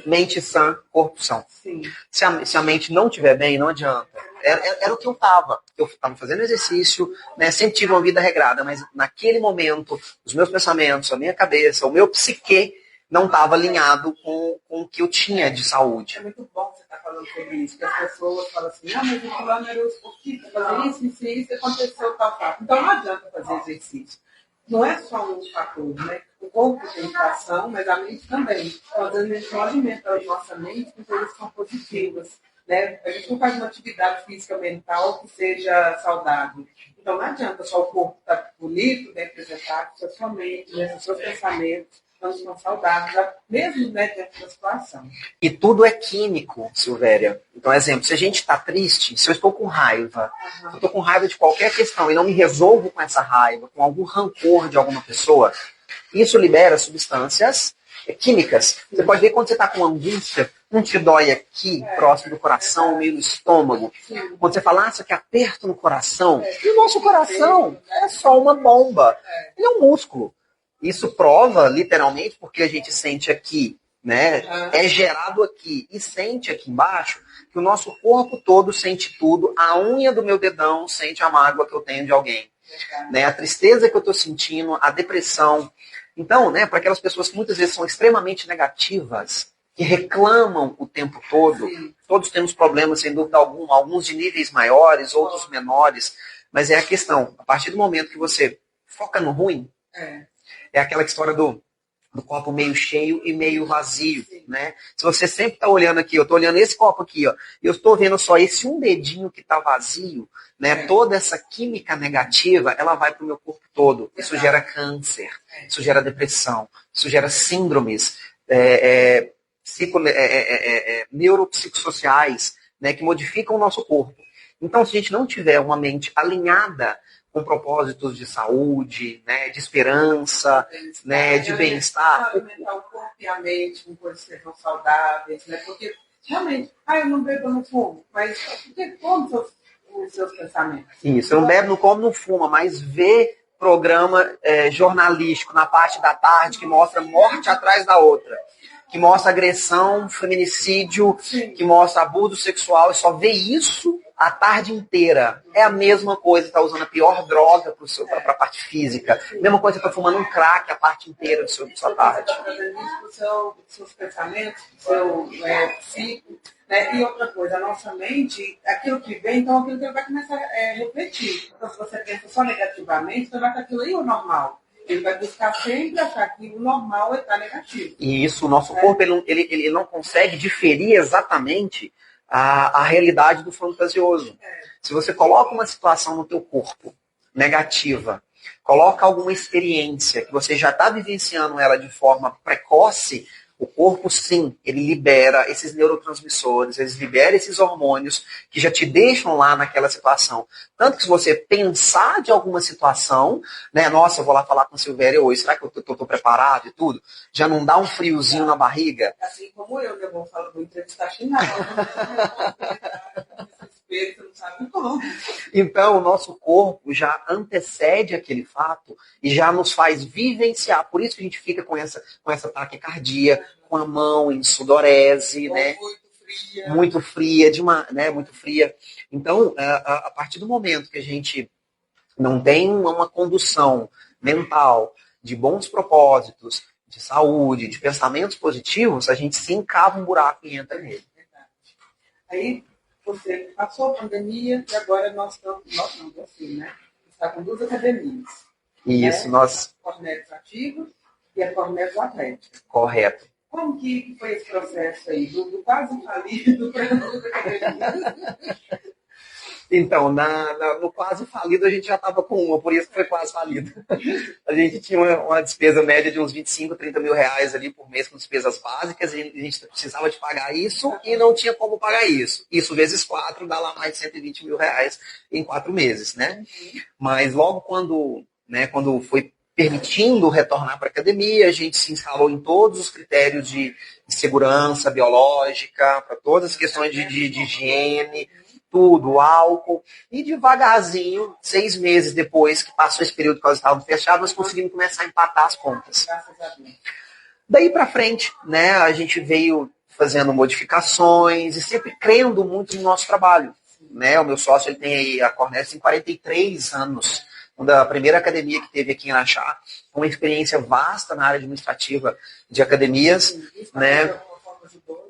mente sã, corpo são. Se a mente não estiver bem, não adianta. Era o que eu estava. Eu estava fazendo exercício, né? Sempre tive uma vida regrada, mas naquele momento, os meus pensamentos, a minha cabeça, o meu psique não estava alinhado com o que eu tinha de saúde. É muito bom você estar falando sobre isso, que as pessoas falam assim, mas o fulano era o esportista, fazer isso, aconteceu tal fato. Então não adianta fazer exercício. Não é só um fator, né? O corpo tem ação, mas a mente também. Então, às vezes a gente não alimenta a nossa mente com coisas que são positivas. Né? A gente não faz uma atividade física mental que seja saudável. Então não adianta só o corpo estar bonito, bem apresentado, só sua mente, né? Seus pensamentos. estamos saudáveis, mesmo dentro da situação. E tudo é químico, Silvéria. Então, exemplo, se a gente está triste, se eu estou com raiva, eu estou com raiva de qualquer questão e não me resolvo com essa raiva, com algum rancor de alguma pessoa, isso libera substâncias químicas. Você pode ver quando você está com angústia, não te dói aqui, próximo do coração, meio do estômago. Quando você fala, isso aqui aperto no coração, e o nosso coração é só uma bomba. Ele é um músculo. Isso prova, literalmente, porque a gente sente aqui, né? É gerado aqui e sente aqui embaixo, que o nosso corpo todo sente tudo. A unha do meu dedão sente a mágoa que eu tenho de alguém. Né? A tristeza que eu estou sentindo, a depressão. Então, né, para aquelas pessoas que muitas vezes são extremamente negativas, que reclamam o tempo todo, todos temos problemas, sem dúvida alguma, alguns de níveis maiores, outros menores, mas é a questão, a partir do momento que você foca no ruim, é aquela história do copo meio cheio e meio vazio, né? Se você sempre está olhando aqui, eu estou olhando esse copo aqui, ó, e eu estou vendo só esse um dedinho que está vazio, né? Toda essa química negativa, ela vai para o meu corpo todo. Isso gera câncer, isso gera depressão, isso gera síndromes neuropsicossociais, né? Que modificam o nosso corpo. Então, se a gente não tiver uma mente alinhada com propósitos de saúde, né, de esperança, né, de bem-estar. Alimentar o corpo e a mente com coisas que sejam saudáveis, né? Porque, realmente, eu não bebo, eu não fumo, mas como os seus pensamentos? Isso, eu não bebo, não como, não fuma, mas vê programa jornalístico na parte da tarde que mostra morte atrás da outra, que mostra agressão, feminicídio, que mostra abuso sexual, e só vê isso a tarde inteira. É a mesma coisa, está usando a pior droga para a parte física. Mesma coisa para fumando um crack a parte inteira da sua tarde. Você está fazendo isso para os seus pensamentos, para o seu psico. Né? E outra coisa, a nossa mente, aquilo que vem, então aquilo que vai começar a refletir. Então, se você pensa só negativamente, então vai para aquilo aí o normal. Ele vai buscar sempre achar que o normal está negativo. E isso, o nosso corpo, ele não consegue diferir exatamente a realidade do fantasioso. Se você coloca uma situação no teu corpo negativa, coloca alguma experiência que você já está vivenciando ela de forma precoce, o corpo, sim, ele libera esses neurotransmissores, ele libera esses hormônios que já te deixam lá naquela situação. Tanto que se você pensar de alguma situação, né, nossa, eu vou lá falar com a Silvéria hoje, será que eu estou preparado e tudo? Já não dá um friozinho na barriga? Assim como eu, né, vou entrevistar chinelo. Então, o nosso corpo já antecede aquele fato e já nos faz vivenciar. Por isso que a gente fica com essa taquicardia, com a mão em sudorese, né? Muito fria, muito fria. Então, a partir do momento que a gente não tem uma condução mental de bons propósitos, de saúde, de pensamentos positivos, a gente se encava um buraco e entra nele. Aí, você passou a pandemia e agora nós estamos assim, né? Está com 2 academias. Isso, né? nós... Cornélios ativos e a Cornélios Atlética. Correto. Como que foi esse processo aí? Do quase falido para 2 academias? Então, no quase falido a gente já estava com uma, por isso que foi quase falido. A gente tinha uma despesa média de uns 25, 30 mil reais ali por mês com despesas básicas, e a gente precisava de pagar isso e não tinha como pagar isso. Isso vezes 4 dá lá mais de 120 mil reais em 4 meses, né? Mas logo quando foi permitindo retornar para a academia, a gente se instalou em todos os critérios de segurança biológica, para todas as questões de higiene, tudo, álcool, e devagarzinho, 6 meses depois que passou esse período que nós estávamos fechados, nós conseguimos começar a empatar as contas. Daí para frente, né, a gente veio fazendo modificações e sempre crendo muito no nosso trabalho. Né? O meu sócio, ele tem aí, a Cornélia tem 43 anos, da primeira academia que teve aqui em Araxá, uma experiência vasta na área administrativa de academias, né?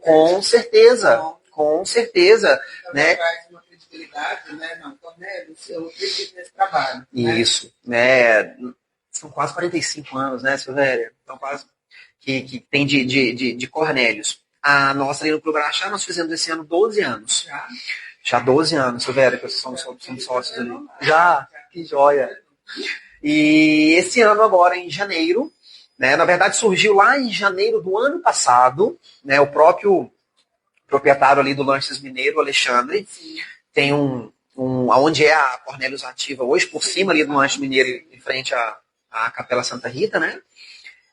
Com certeza. Com certeza, né? Uma credibilidade, né? Não, Cornélio, eu acredito nesse trabalho. Isso, né? São quase 45 anos, né, Silvéria? Então, quase que tem de Cornélios. A nossa ali no Clube Araxá, nós fizemos esse ano 12 anos. Já 12 anos, Silvéria, que somos sócios ali. Já, que joia. E esse ano agora, em janeiro, né? Na verdade, surgiu lá em janeiro do ano passado, né? O próprio proprietário ali do Lanches Mineiro, Alexandre, tem onde é a Cornélios Ativa hoje, por cima ali do Lanche Mineiro, em frente à Capela Santa Rita, né?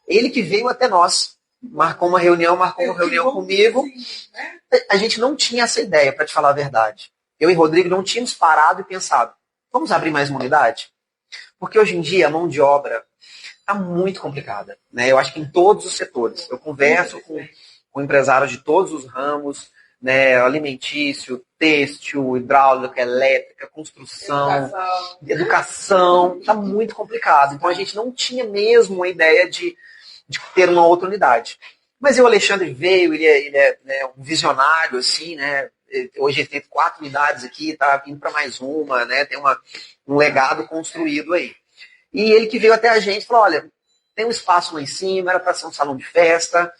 Ele que veio até nós, marcou uma reunião comigo. A gente não tinha essa ideia, para te falar a verdade. Eu e Rodrigo não tínhamos parado e pensado, vamos abrir mais uma unidade? Porque hoje em dia a mão de obra está muito complicada, né? Eu acho que em todos os setores. Eu converso com empresários de todos os ramos, né? Alimentício, têxtil, hidráulica, elétrica, construção, educação. Está muito complicado. Então a gente não tinha mesmo uma ideia de ter uma outra unidade. Mas o Alexandre veio, ele é né, um visionário, assim, né? Hoje ele tem 4 unidades aqui, está vindo para mais uma, né? Tem um legado construído aí. E ele que veio até a gente falou, olha, tem um espaço lá em cima, era para ser um salão de festa,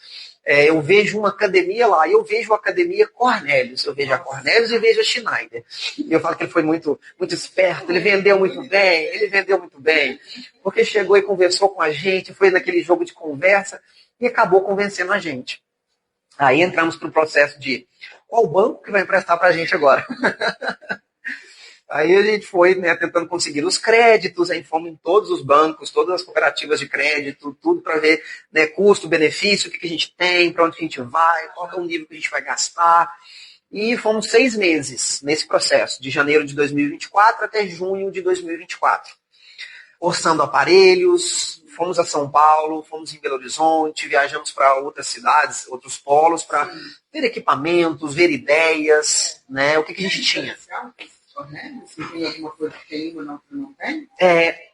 eu vejo uma academia lá, eu vejo a academia Cornélios, eu vejo a Cornélios e vejo a Schneider. E eu falo que ele foi muito, muito esperto, ele vendeu muito bem, porque chegou e conversou com a gente, foi naquele jogo de conversa e acabou convencendo a gente. Aí entramos para o processo de qual banco que vai emprestar para a gente agora? Aí a gente foi, né, tentando conseguir os créditos, aí fomos em todos os bancos, todas as cooperativas de crédito, tudo para ver, né, custo, benefício, o que a gente tem, para onde a gente vai, qual é o nível que a gente vai gastar. E fomos 6 meses nesse processo, de janeiro de 2024 até junho de 2024. Orçando aparelhos, fomos a São Paulo, fomos em Belo Horizonte, viajamos para outras cidades, outros polos, para ver equipamentos, ver ideias, né, o que a gente tinha. Se tem alguma coisa que tem ou não tem?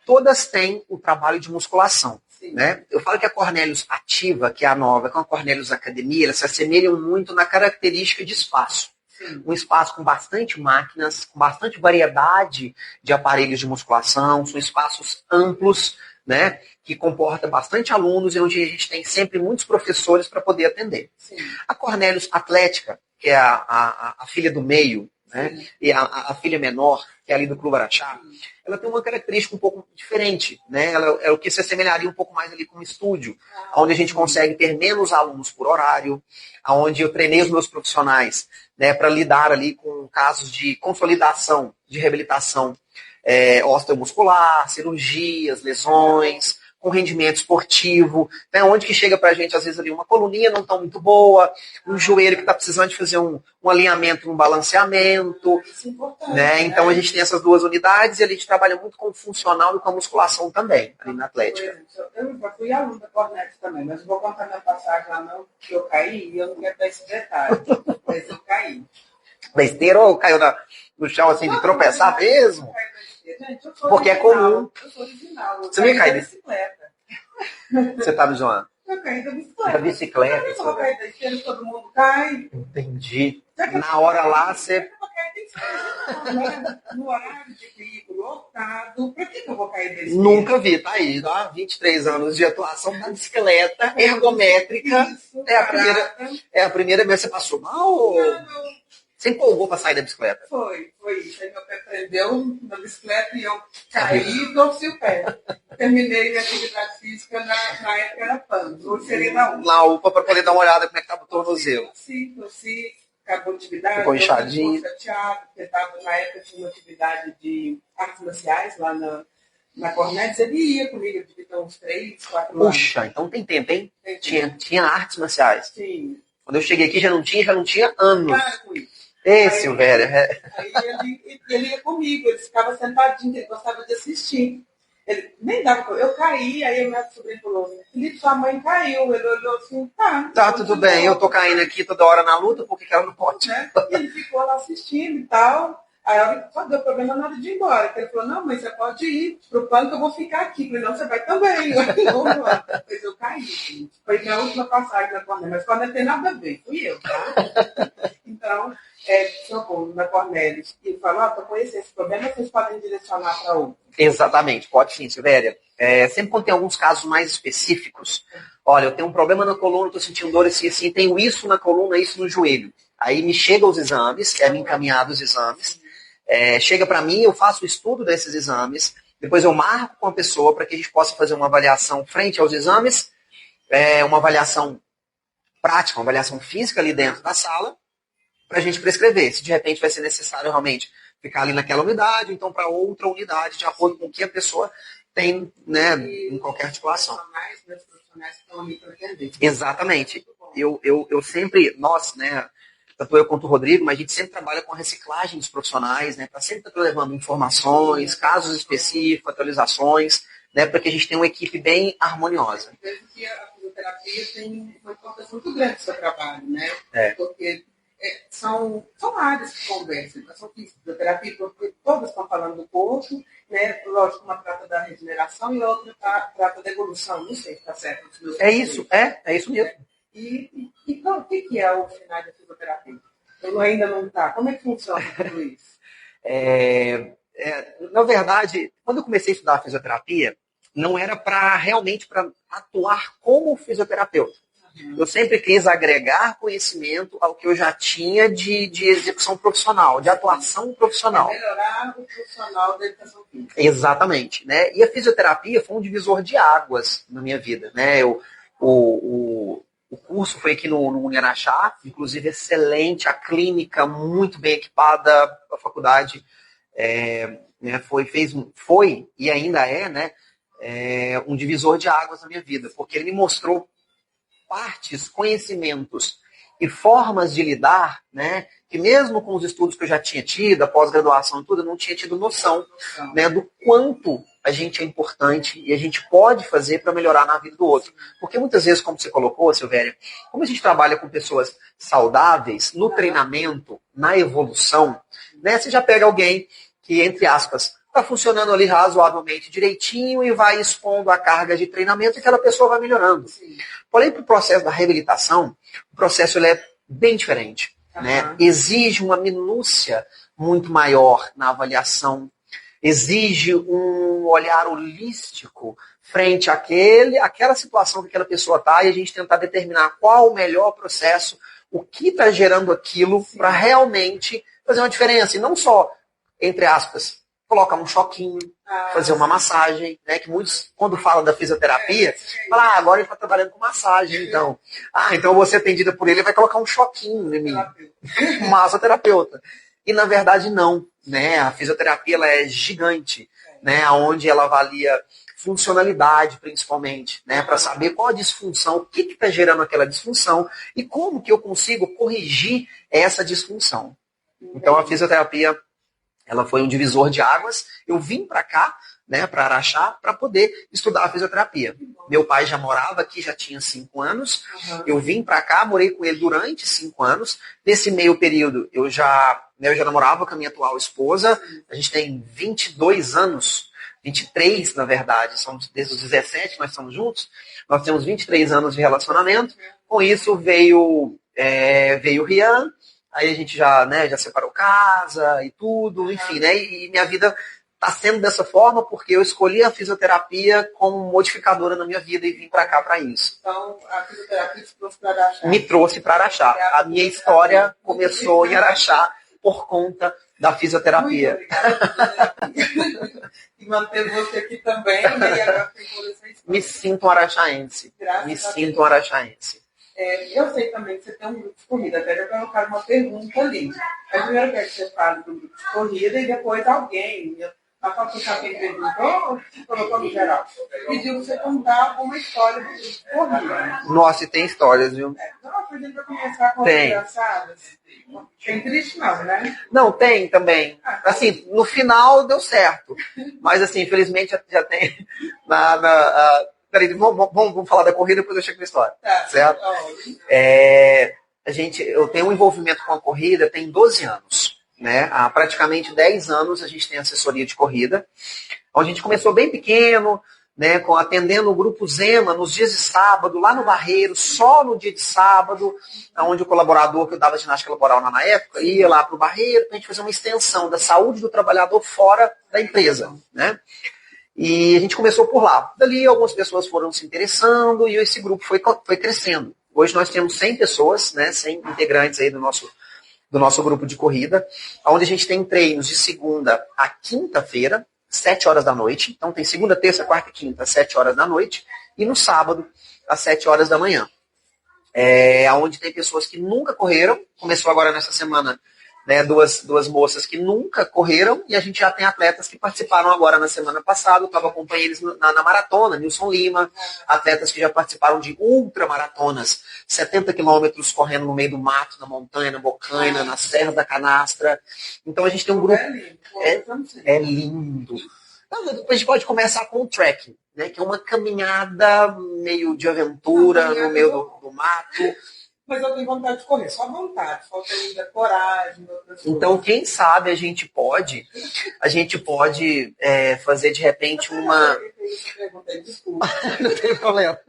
Todas têm o trabalho de musculação. Né? Eu falo que a Cornélios Ativa, que é a nova, com a Cornélios Academia, elas se assemelham muito na característica de espaço. Sim. Um espaço com bastante máquinas, com bastante variedade de aparelhos de musculação, são espaços amplos, né, que comporta bastante alunos e onde a gente tem sempre muitos professores para poder atender. Sim. A Cornélios Atlética, que é a filha do meio, né? E a filha menor, que é ali do Clube Araxá, ela tem uma característica um pouco diferente. Né? Ela é o que se assemelharia um pouco mais ali com um estúdio, onde a gente consegue ter menos alunos por horário, onde eu treinei os meus profissionais, né, para lidar ali com casos de consolidação, de reabilitação osteomuscular, cirurgias, lesões, com rendimento esportivo, né, onde que chega para a gente, às vezes, ali uma coluninha não tão muito boa, um joelho que está precisando de fazer um alinhamento, um balanceamento. Né? Então, a gente tem essas 2 unidades e a gente trabalha muito com o funcional e com a musculação também, ali na Atlética. Eu já fui aluno da Cornélios também, mas não vou contar minha passagem lá não, que eu caí e eu não quero dar esse detalhe, mas eu caí. Besteira ou caiu no chão, assim, de tropeçar mesmo? Gente, porque é comum. Eu sou original. Você não ia cair da bicicleta. Você tá no João? Eu caí da bicicleta. Da bicicleta. Eu vou cair da esquerda, todo mundo cai. Entendi. Na hora lá, você... No horário de pico, lotado. Pra que eu vou cair da esquerda? Nunca vi, tá aí. 23 anos de atuação na bicicleta ergométrica. Isso, é a primeira vez que você passou mal? Não. Você empolgou para sair da bicicleta? Foi isso. Aí meu pé prendeu na bicicleta e eu caí e torci o pé. Terminei minha atividade física na época era PAN. Hoje seria na UPA. Na UPA para poder dar uma olhada como é que estava o tornozelo. Torci, acabou a atividade. Ficou inchadinho. Ficou chateado, porque na época tinha uma atividade de artes marciais lá na Cornélios. Ele ia comigo, ele devia ter uns 3, 4 anos. Puxa, então tem tempo, hein? Tinha artes marciais. Sim. Quando eu cheguei aqui já não tinha anos. Para com isso. Silvério. Aí ele ia comigo, ele ficava sentadinho, ele gostava de assistir. Ele nem dava. Eu caí, aí o meu sobrinho falou: Felipe, sua mãe caiu. Ele olhou assim: tá, tudo bem, eu tô caindo aqui toda hora na luta, por que ela não pode? Né? E ele ficou lá assistindo e tal. Aí a hora que só deu problema na hora de ir embora. Ele falou: não, mas você pode ir pro plano que eu vou ficar aqui. Eu falei: não, você vai também. Depois eu caí. Foi minha última passagem na Cornélia, mas Cornélia não tem nada a ver, fui eu, tá? Então. Socorro, na Cornélios, e falou, estou conhecendo esse problema, vocês podem direcionar para outro. Exatamente, pode sim, Silvéria. Sempre quando tem alguns casos mais específicos, olha, eu tenho um problema na coluna, estou sentindo dor assim, tenho isso na coluna, isso no joelho. Aí me chegam os exames, me encaminhado os exames, chega para mim, eu faço o estudo desses exames, depois eu marco com a pessoa para que a gente possa fazer uma avaliação frente aos exames uma avaliação prática, uma avaliação física ali dentro da sala, para a gente prescrever. Se de repente vai ser necessário realmente ficar ali naquela unidade, então para outra unidade, de acordo com o que a pessoa tem, né, em qualquer articulação. Profissionais que estão ali para atender. Exatamente. Eu sempre, nós, né, tanto eu quanto o Rodrigo, mas a gente sempre trabalha com a reciclagem dos profissionais, né, para sempre estar levando informações, casos específicos, atualizações, né, para que a gente tenha uma equipe bem harmoniosa. Eu vejo que a fisioterapia tem uma importância muito grande no seu trabalho, né? Porque são áreas que conversam, educação física, fisioterapia, porque todas estão falando do corpo, né? Lógico, uma trata da regeneração e a outra trata da evolução. Não sei se está certo. É isso mesmo. E então, o que é o final da fisioterapia? Eu ainda não está. Como é que funciona tudo isso? Na verdade, quando eu comecei a estudar fisioterapia, não era realmente para atuar como fisioterapeuta. Eu sempre quis agregar conhecimento ao que eu já tinha de execução profissional, de atuação profissional. Melhorar o profissional da educação física. Exatamente, né? E a fisioterapia foi um divisor de águas na minha vida, né? O curso foi aqui no Uniaraxá, inclusive excelente, a clínica muito bem equipada, a faculdade né, foi e ainda é, né, um divisor de águas na minha vida, porque ele me mostrou partes, conhecimentos e formas de lidar, né, que mesmo com os estudos que eu já tinha tido, a pós-graduação e tudo, eu não tinha tido noção, né, do quanto a gente é importante e a gente pode fazer para melhorar na vida do outro. Porque muitas vezes, como você colocou, Silvéria, como a gente trabalha com pessoas saudáveis, no treinamento, na evolução, né, você já pega alguém que, entre aspas, está funcionando ali razoavelmente direitinho e vai expondo a carga de treinamento e aquela pessoa vai melhorando. Sim. Porém, para o processo da reabilitação, o processo ele é bem diferente. Né? Exige uma minúcia muito maior na avaliação, exige um olhar holístico frente àquela situação que aquela pessoa está e a gente tentar determinar qual o melhor processo, o que está gerando aquilo para realmente fazer uma diferença. E não só, entre aspas, colocar um choquinho, fazer uma massagem, né? Que muitos, quando falam da fisioterapia, falam, agora ele está trabalhando com massagem, então. Então eu vou ser atendida por ele vai colocar um choquinho em mim. Massoterapeuta. E na verdade não, né? A fisioterapia ela é gigante, né? Onde ela avalia funcionalidade, principalmente, né? Para saber qual a disfunção, o que está gerando aquela disfunção e como que eu consigo corrigir essa disfunção. Então a fisioterapia ela foi um divisor de águas. Eu vim para cá, né, para Araxá, para poder estudar a fisioterapia. Meu pai já morava aqui, já tinha 5 anos. Eu vim para cá, morei com ele durante 5 anos. Nesse meio período, eu já namorava com a minha atual esposa. A gente tem 22 anos, 23, na verdade. Somos desde os 17 nós estamos juntos. Nós temos 23 anos de relacionamento. Com isso veio o Rian. Aí a gente já separou casa e tudo, enfim, né? E minha vida está sendo dessa forma porque eu escolhi a fisioterapia como modificadora na minha vida e vim para cá para isso. Então, a fisioterapia te trouxe para Araxá? Me trouxe para Araxá. A minha história começou em Araxá por conta da fisioterapia. E manter você aqui também, né? E agora tem por essa história. Me sinto um araxaense. Eu sei também que você tem um grupo de corrida, até já colocaram uma pergunta ali. Aí primeiro eu quero que você fale do grupo de corrida e depois alguém, a Faculdade quem perguntou, colocou no geral, pediu para você contar alguma história do grupo de corrida. Nossa, e tem histórias, viu? Nossa, a gente vai começar com as engraçadas. Tem triste não, né? Não, tem também. Assim, no final deu certo. Mas assim, infelizmente já tem Peraí, vamos falar da corrida, depois eu chego na história. Certo? Eu tenho um envolvimento com a corrida tem 12 anos. Né? Há praticamente 10 anos a gente tem assessoria de corrida. A gente começou bem pequeno, né, atendendo o grupo Zema nos dias de sábado, lá no Barreiro, só no dia de sábado, onde o colaborador que eu dava ginástica laboral na época ia lá para o Barreiro para a gente fazer uma extensão da saúde do trabalhador fora da empresa. Né? E a gente começou por lá. Dali algumas pessoas foram se interessando e esse grupo foi crescendo. Hoje nós temos 100 pessoas, né, 100 integrantes aí do nosso grupo de corrida, onde a gente tem treinos de segunda a quinta-feira, 7 horas da noite. Então tem segunda, terça, quarta e quinta, 7 horas da noite. E no sábado, às 7 horas da manhã. Onde tem pessoas que nunca correram, começou agora nessa semana, né, duas moças que nunca correram, e a gente já tem atletas que participaram agora na semana passada, eu estava acompanhando eles na maratona, Nilson Lima, atletas que já participaram de ultramaratonas, 70 quilômetros correndo no meio do mato, na montanha, na Bocaina, na Serra da Canastra. Então a gente tem um grupo... É lindo. A gente pode começar com o trekking, né, que é uma caminhada meio de aventura no meio do mato. Mas eu tenho vontade de correr, só vontade, falta ainda coragem. Então, quem sabe a gente pode fazer de repente uma... Desculpa. Não tem problema.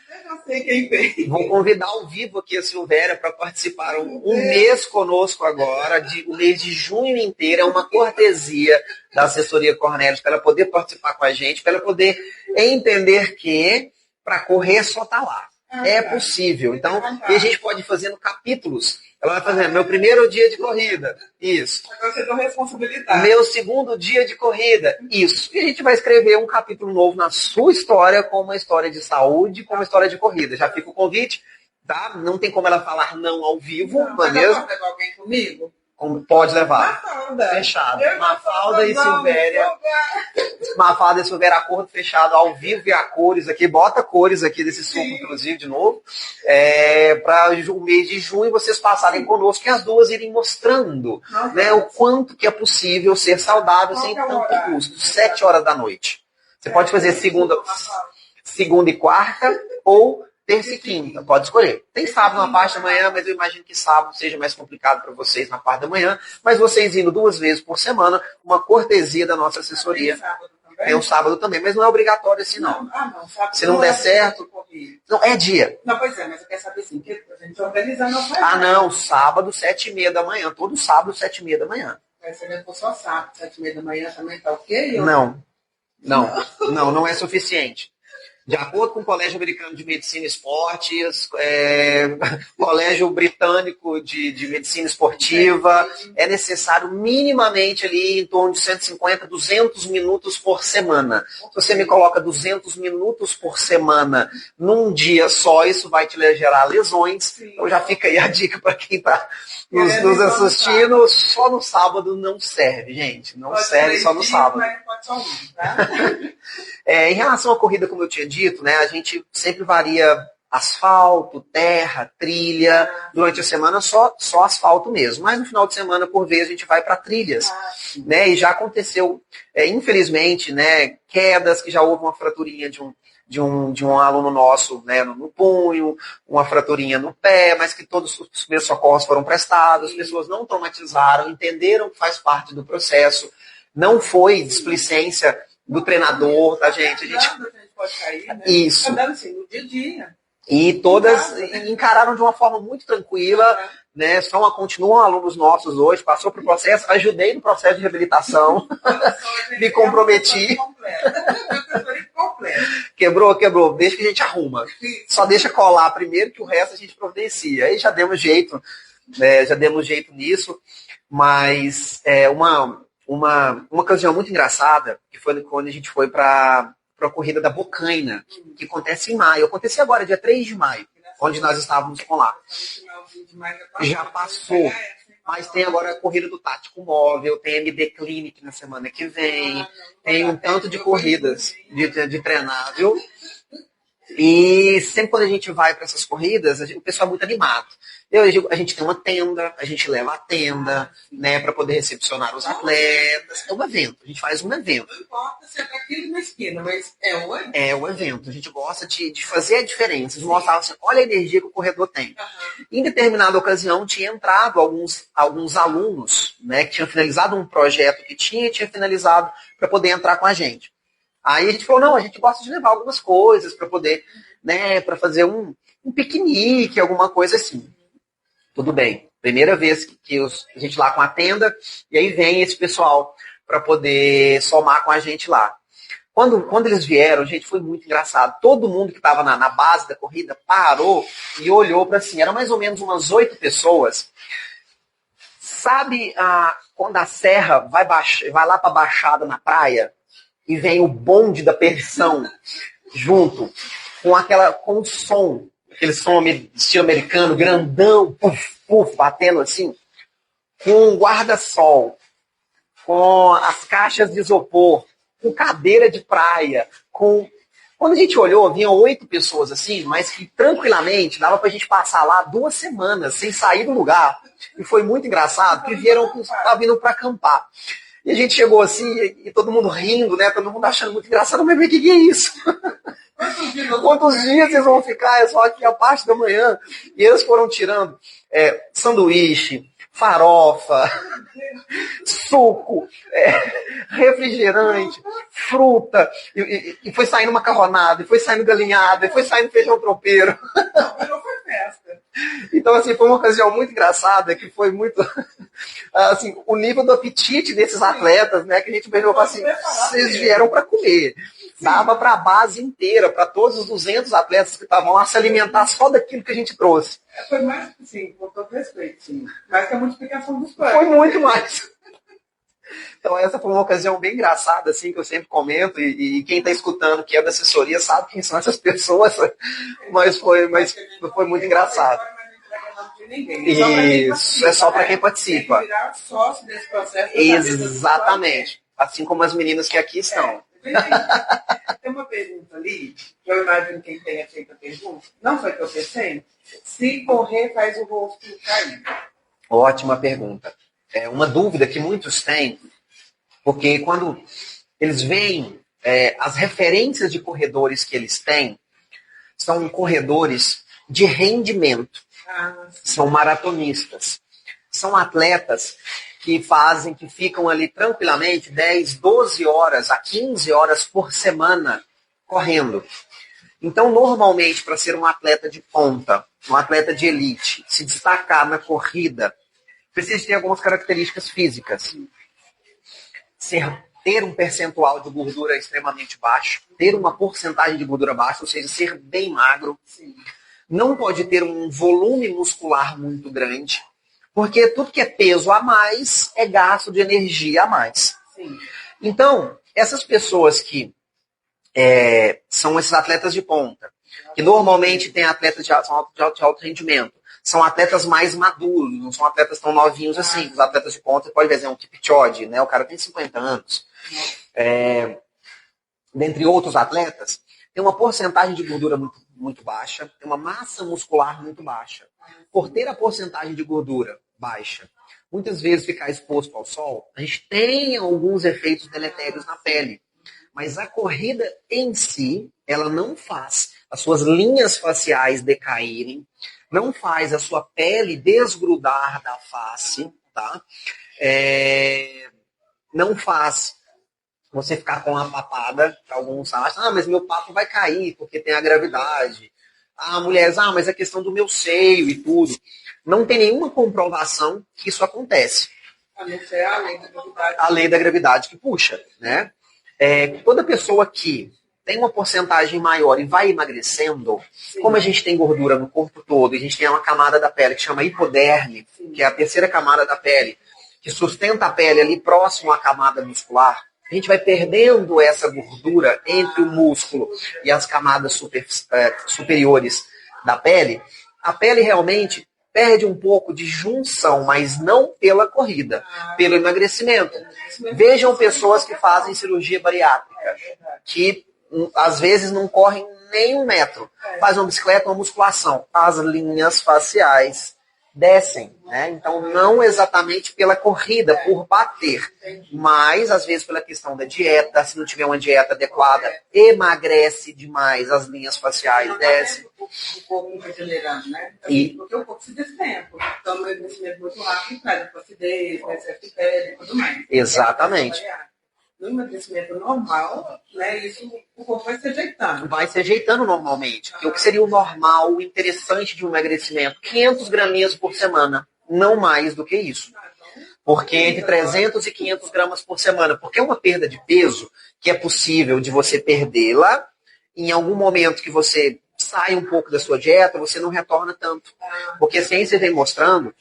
Eu não sei quem fez. Vou convidar ao vivo aqui a Silvéria para participar um mês conosco agora, o mês de junho inteiro, é uma cortesia da assessoria Cornelius para ela poder participar com a gente, para ela poder entender que para correr só tá lá. É possível. Então, e a gente pode ir fazendo capítulos. Ela vai fazer meu primeiro dia de corrida. Isso. Agora você deu responsabilidade. Meu segundo dia de corrida. Isso. E a gente vai escrever um capítulo novo na sua história, com uma história de saúde, com uma história de corrida. Já fica o convite, tá? Não tem como ela falar não ao vivo, não é mesmo? Pode levar alguém comigo? Pode levar. Mafalda. Fechado. Mafalda e Silvéria. Mafalda e Silvéria, acordo fechado ao vivo e a cores aqui. Bota cores aqui desse suco, inclusive, de novo. Para o mês de junho vocês passarem conosco e as duas irem mostrando, né, o quanto que é possível ser saudável sem tanto custo. 7 horas da noite. Você pode fazer segunda e quarta ou terça e quinta, pode escolher. Tem sábado na parte da manhã, mas eu imagino que sábado seja mais complicado para vocês na parte da manhã, mas vocês indo 2 vezes por semana, uma cortesia da nossa assessoria. Tem o sábado também, mas não é obrigatório assim, não. Não. Se não der certo... Não, é dia. Não, pois é, mas eu quero saber assim, que a gente organizar nossa... não, sábado, 7h30 da manhã. Todo sábado, 7h30 da manhã. Mas se for só sábado, 7h30 da manhã, também tá ok? Não é suficiente. De acordo com o Colégio Americano de Medicina e Esportes, Colégio Britânico de Medicina Esportiva, é necessário minimamente ali em torno de 150, 200 minutos por semana. Se você me coloca 200 minutos por semana num dia só, isso vai te gerar lesões. Então já fica aí a dica para quem está nos assistindo. Só no sábado não serve, gente. Não serve só no sábado. Pode só tá? Em relação à corrida, como eu tinha dito, né, a gente sempre varia asfalto, terra, trilha. Durante a semana só asfalto mesmo. Mas no final de semana, por vez, a gente vai para trilhas. Né, e já aconteceu, infelizmente, né, quedas, que já houve uma fraturinha de um aluno nosso, né, no punho, uma fraturinha no pé, mas que todos os primeiros socorros foram prestados, as pessoas não traumatizaram, entenderam que faz parte do processo. Não foi displicência do treinador, tá, gente? A gente pode cair, né? Isso. Andando assim, no dia a dia. E todas encararam de uma forma muito tranquila, né? Continuam alunos nossos hoje, passou para o processo, ajudei no processo de reabilitação, me comprometi. Quebrou, deixa que a gente arruma. Só deixa colar primeiro, que o resto a gente providencia. Aí já demos jeito, nisso, mas uma ocasião muito engraçada, que foi quando a gente foi para a corrida da Bocaina, que acontece em maio. Aconteceu agora, dia 3 de maio, onde nós estávamos com lá. Já passou. Mas tem agora a corrida do Tático Móvel, tem MD Clinic na semana que vem, tem um tanto de corridas de treinar, viu? E sempre quando a gente vai para essas corridas, o pessoal é muito animado. A gente tem uma tenda, a gente leva a tenda, né, para poder recepcionar os atletas. É um evento, a gente faz um evento. Não importa se é daquele na esquina, mas é um evento. É um evento, a gente gosta de fazer a diferença, de mostrar assim, olha a energia que o corredor tem. Em determinada ocasião, tinha entrado alguns alunos, né, que tinham finalizado um projeto que tinha finalizado para poder entrar com a gente. Aí a gente falou, não, a gente gosta de levar algumas coisas para poder, né, para fazer um piquenique, alguma coisa assim. Tudo bem. Primeira vez que a gente lá com a tenda, e aí vem esse pessoal para poder somar com a gente lá. Quando eles vieram, gente, foi muito engraçado. Todo mundo que estava na base da corrida parou e olhou para assim, eram mais ou menos umas 8 pessoas. Sabe quando a serra vai lá para a Baixada na praia? E vem o bonde da perdição junto. com o som, aquele som estilo americano, grandão, puf, puf, batendo assim, com um guarda-sol, com as caixas de isopor, com cadeira de praia, com... Quando a gente olhou, vinham 8 pessoas assim, mas que tranquilamente dava pra gente passar lá 2 semanas sem sair do lugar. E foi muito engraçado, porque estavam vindo pra acampar. E a gente chegou assim, e todo mundo rindo, né? Todo mundo achando muito engraçado, mas o que é isso? Quantos dias eles vão ficar? É só aqui a parte da manhã. E eles foram tirando sanduíche, farofa, suco, refrigerante, fruta, e foi saindo macarronada, e foi saindo galinhada, e foi saindo feijão tropeiro. Não foi festa. Então, assim, foi uma ocasião muito engraçada, que foi muito, assim, o nível do apetite desses atletas, né, que a gente pensou assim, vocês vieram para comer. Dava para a base inteira, para todos os 200 atletas que estavam lá se alimentar só daquilo que a gente trouxe. Foi mais, sim, com todo respeito, sim. Mais que a multiplicação dos pães. Foi muito mais. Então essa foi uma ocasião bem engraçada, assim, que eu sempre comento, e quem está escutando que é da assessoria sabe quem são essas pessoas, mas foi muito engraçado. Isso, é só para quem participa. Tem que virar sócio desse processo. Exatamente. Assim como as meninas que aqui estão. Tem uma pergunta ali, que eu imagino quem tenha feito a pergunta, não foi que eu pensei? Se correr faz o rosto cair. Ótima pergunta. É uma dúvida que muitos têm, porque quando eles veem as referências de corredores que eles têm, são corredores de rendimento, são maratonistas, são atletas que ficam ali tranquilamente 10, 12 horas a 15 horas por semana correndo. Então, normalmente, para ser um atleta de ponta, um atleta de elite, se destacar na corrida, precisa ter algumas características físicas. Ter um percentual de gordura extremamente baixo, ter uma porcentagem de gordura baixa, ou seja, ser bem magro. Não pode ter um volume muscular muito grande, porque tudo que é peso a mais é gasto de energia a mais. Sim. Então, essas pessoas que são esses atletas de ponta, que normalmente têm atletas de alto rendimento, são atletas mais maduros, não são atletas tão novinhos assim. Os atletas de ponta, pode ver, um Kipchoge, né? O cara tem 50 anos. Dentre outros atletas, tem uma porcentagem de gordura muito, muito baixa, tem uma massa muscular muito baixa. Por ter a porcentagem de gordura baixa, muitas vezes ficar exposto ao sol, a gente tem alguns efeitos deletérios na pele. Mas a corrida em si, ela não faz as suas linhas faciais decaírem, não faz a sua pele desgrudar da face, tá? Não faz você ficar com a papada, que alguns acham, mas meu papo vai cair porque tem a gravidade. Mulheres, mas é questão do meu seio e tudo. Não tem nenhuma comprovação que isso acontece. A não ser a lei da gravidade. A lei da gravidade que puxa, né? Toda pessoa que tem uma porcentagem maior e vai emagrecendo, sim, como a gente tem gordura no corpo todo, e a gente tem uma camada da pele que chama hipoderme, sim, que é a terceira camada da pele, que sustenta a pele ali próximo à camada muscular, a gente vai perdendo essa gordura entre o músculo e as camadas superiores da pele. A pele realmente perde um pouco de junção, mas não pela corrida, pelo emagrecimento. Vejam pessoas que fazem cirurgia bariátrica, que às vezes não correm nem 1 metro, fazem uma bicicleta, uma musculação. As linhas faciais descem, né? Então, não exatamente pela corrida, por bater, mas às vezes pela questão da dieta. Se não tiver uma dieta adequada, emagrece demais, as linhas faciais descem. O corpo regenerando, né? Porque o corpo se destenta. Então, o emagrecimento muito rápido traz flacidez, excesso de pele e tudo mais. Exatamente. No emagrecimento normal, né, isso o corpo vai se ajeitando. Vai se ajeitando normalmente. Porque o que seria o normal, o interessante de um emagrecimento? 500 graminhas por semana. Não mais do que isso. Porque entre 300 e 500 gramas por semana. Porque é uma perda de peso que é possível de você perdê-la em algum momento que você sai um pouco da sua dieta, você não retorna tanto. Porque a ciência vem mostrando,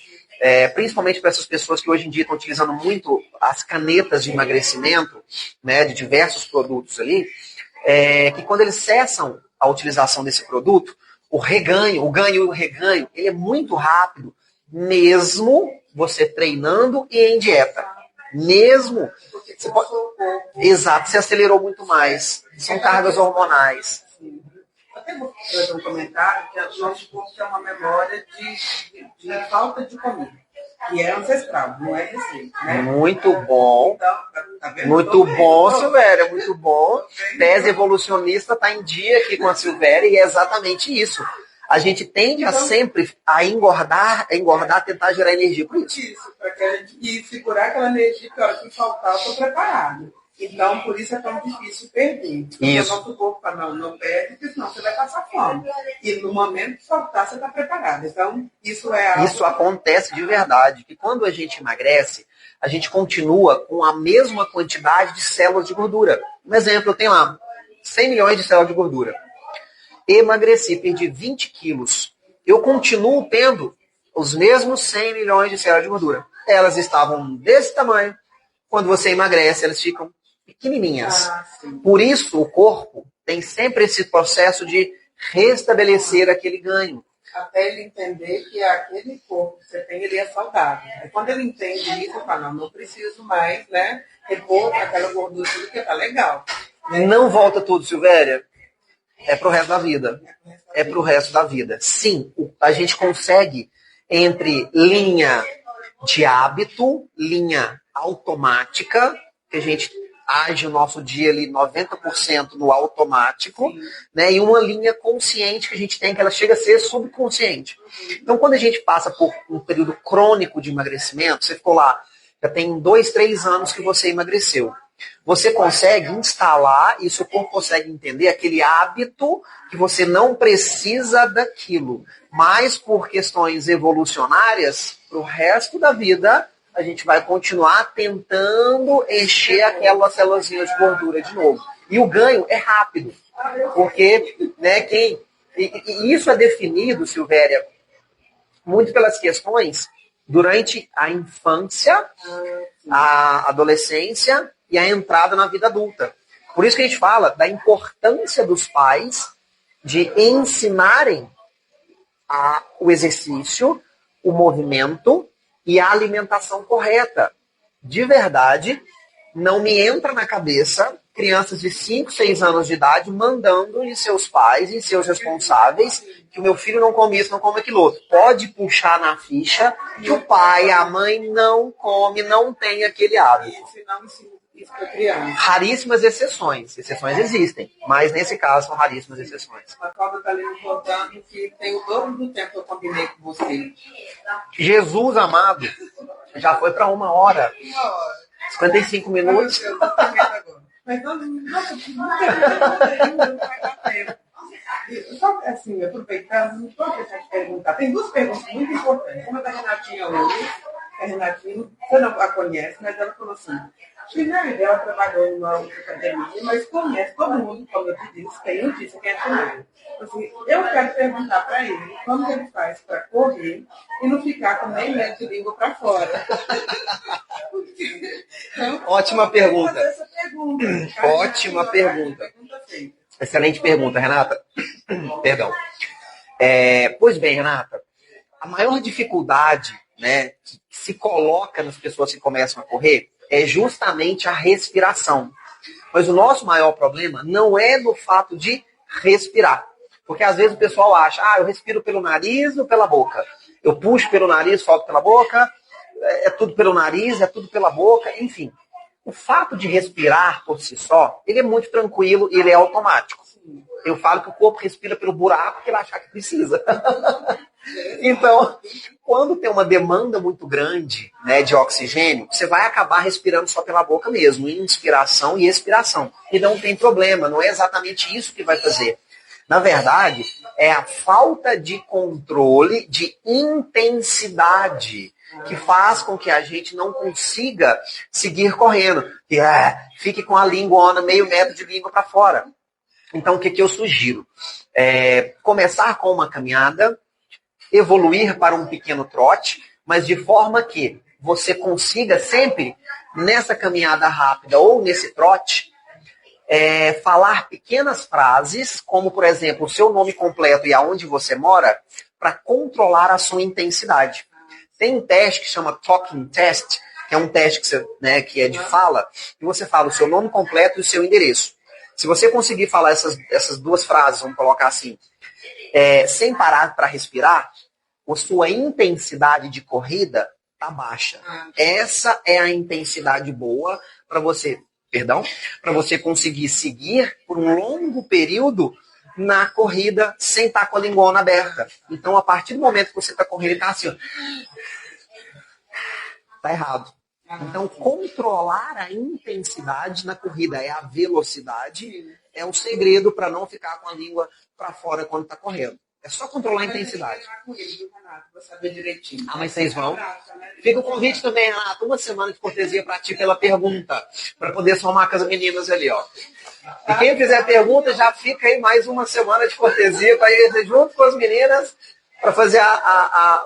principalmente para essas pessoas que hoje em dia estão utilizando muito as canetas de emagrecimento, né, de diversos produtos ali, que quando eles cessam a utilização desse produto, o ganho e o reganho, ele é muito rápido, mesmo você treinando e em dieta. Mesmo. Você pode... Exato, você acelerou muito mais. São cargas hormonais. Até vou fazer um comentário que o nosso corpo tem uma memória de falta de comida. E é ancestral, não é recente. Né? Muito bom. Então, tá vendo? Muito bom, Silvéria, muito bom. Tese evolucionista está em dia aqui com a Silvéria e é exatamente isso. A gente tende a sempre a engordar, tentar gerar energia por isso. Isso, para que a gente segurar aquela energia que a hora que faltar, eu estou preparado. Então, por isso é tão difícil perder. Porque o nosso corpo fala, não perde, porque senão você vai passar fome. E no momento que faltar, você está preparado. Então, isso é algo... Isso acontece de verdade, que quando a gente emagrece, a gente continua com a mesma quantidade de células de gordura. Um exemplo, eu tenho lá 100 milhões de células de gordura. Emagreci, perdi 20 quilos. Eu continuo tendo os mesmos 100 milhões de células de gordura. Elas estavam desse tamanho. Quando você emagrece, elas ficam pequenininhas. Por isso, o corpo tem sempre esse processo de restabelecer aquele ganho. Até ele entender que aquele corpo que você tem, ele é saudável. E quando ele entende isso, ele fala, não preciso mais, né, repor aquela gordura, tudo que tá legal. Não volta tudo, Silvéria. É pro resto da vida. É pro resto da vida. Sim, a gente consegue, entre linha de hábito, linha automática, que a gente age o nosso dia ali 90% no automático, né? E uma linha consciente que a gente tem, que ela chega a ser subconsciente. Então, quando a gente passa por um período crônico de emagrecimento, você ficou lá, já tem 2, 3 anos que você emagreceu. Você consegue instalar, e seu corpo consegue entender aquele hábito que você não precisa daquilo. Mas por questões evolucionárias, pro resto da vida, a gente vai continuar tentando encher aquelas células-de gordura de novo. E o ganho é rápido. Porque, né, e isso é definido, Silvéria, muito pelas questões durante a infância, a adolescência e a entrada na vida adulta. Por isso que a gente fala da importância dos pais de ensinarem o exercício, o movimento e a alimentação correta. De verdade, não me entra na cabeça crianças de 5, 6 anos de idade mandando em seus pais, em seus responsáveis, que o meu filho não come isso, não come aquilo outro. Pode puxar na ficha que o pai, a mãe não come, não tem aquele hábito. Raríssimas exceções. Exceções existem, mas nesse caso são raríssimas exceções. A Cláudia está ali me contando que tem o dobro do tempo que eu combinei com você. Jesus amado, já foi para 1 hora. 55 minutos. Mas não vai dar tempo. Só assim, aproveitando, não estou deixando de perguntar. Tem 2 perguntas muito importantes. Uma da Renatinha hoje. A Renatinha, você não a conhece, mas ela falou assim: Chinês, ela trabalhou numa outra academia, mas conhece todo mundo, como eu te disse, tem notícia que é Chinês. Assim, eu quero perguntar para ele como ele faz para correr e não ficar com nem metro de língua para fora. Então, ótima pergunta. Essa pergunta. Ótima pergunta. Excelente pergunta, Renata. Perdão. Pois bem, Renata, a maior dificuldade, né, que se coloca nas pessoas que começam a correr é justamente a respiração. Mas o nosso maior problema não é no fato de respirar. Porque às vezes o pessoal acha, eu respiro pelo nariz ou pela boca. Eu puxo pelo nariz, solto pela boca, é tudo pelo nariz, é tudo pela boca, enfim. O fato de respirar por si só, ele é muito tranquilo e ele é automático. Eu falo que o corpo respira pelo buraco que ele achar que precisa. Então, quando tem uma demanda muito grande, né, de oxigênio, você vai acabar respirando só pela boca mesmo, inspiração e expiração. E não tem problema, não é exatamente isso que vai fazer. Na verdade, é a falta de controle de intensidade que faz com que a gente não consiga seguir correndo. Que fique com a língua meio metro de língua para fora. Então, o que eu sugiro? Começar com uma caminhada, evoluir para um pequeno trote, mas de forma que você consiga sempre, nessa caminhada rápida ou nesse trote, falar pequenas frases, como, por exemplo, o seu nome completo e aonde você mora, para controlar a sua intensidade. Tem um teste que chama Talking Test, que é um teste que, que é de fala, e você fala o seu nome completo e o seu endereço. Se você conseguir falar essas duas frases, vamos colocar assim, sem parar para respirar, a sua intensidade de corrida está baixa. Essa é a intensidade boa para você, para você conseguir seguir por um longo período na corrida sem estar com a linguona aberta. Então, a partir do momento que você está correndo, ele está assim, ó, tá errado. Então, controlar a intensidade na corrida é a velocidade, é o segredo para não ficar com a língua para fora quando está correndo. É só controlar a intensidade. Vou saber direitinho. Mas vocês vão. Fica o convite também, Renato, uma semana de cortesia para ti pela pergunta, para poder somar com as meninas ali, ó. E quem fizer pergunta, já fica aí mais uma semana de cortesia para ir junto com as meninas, para fazer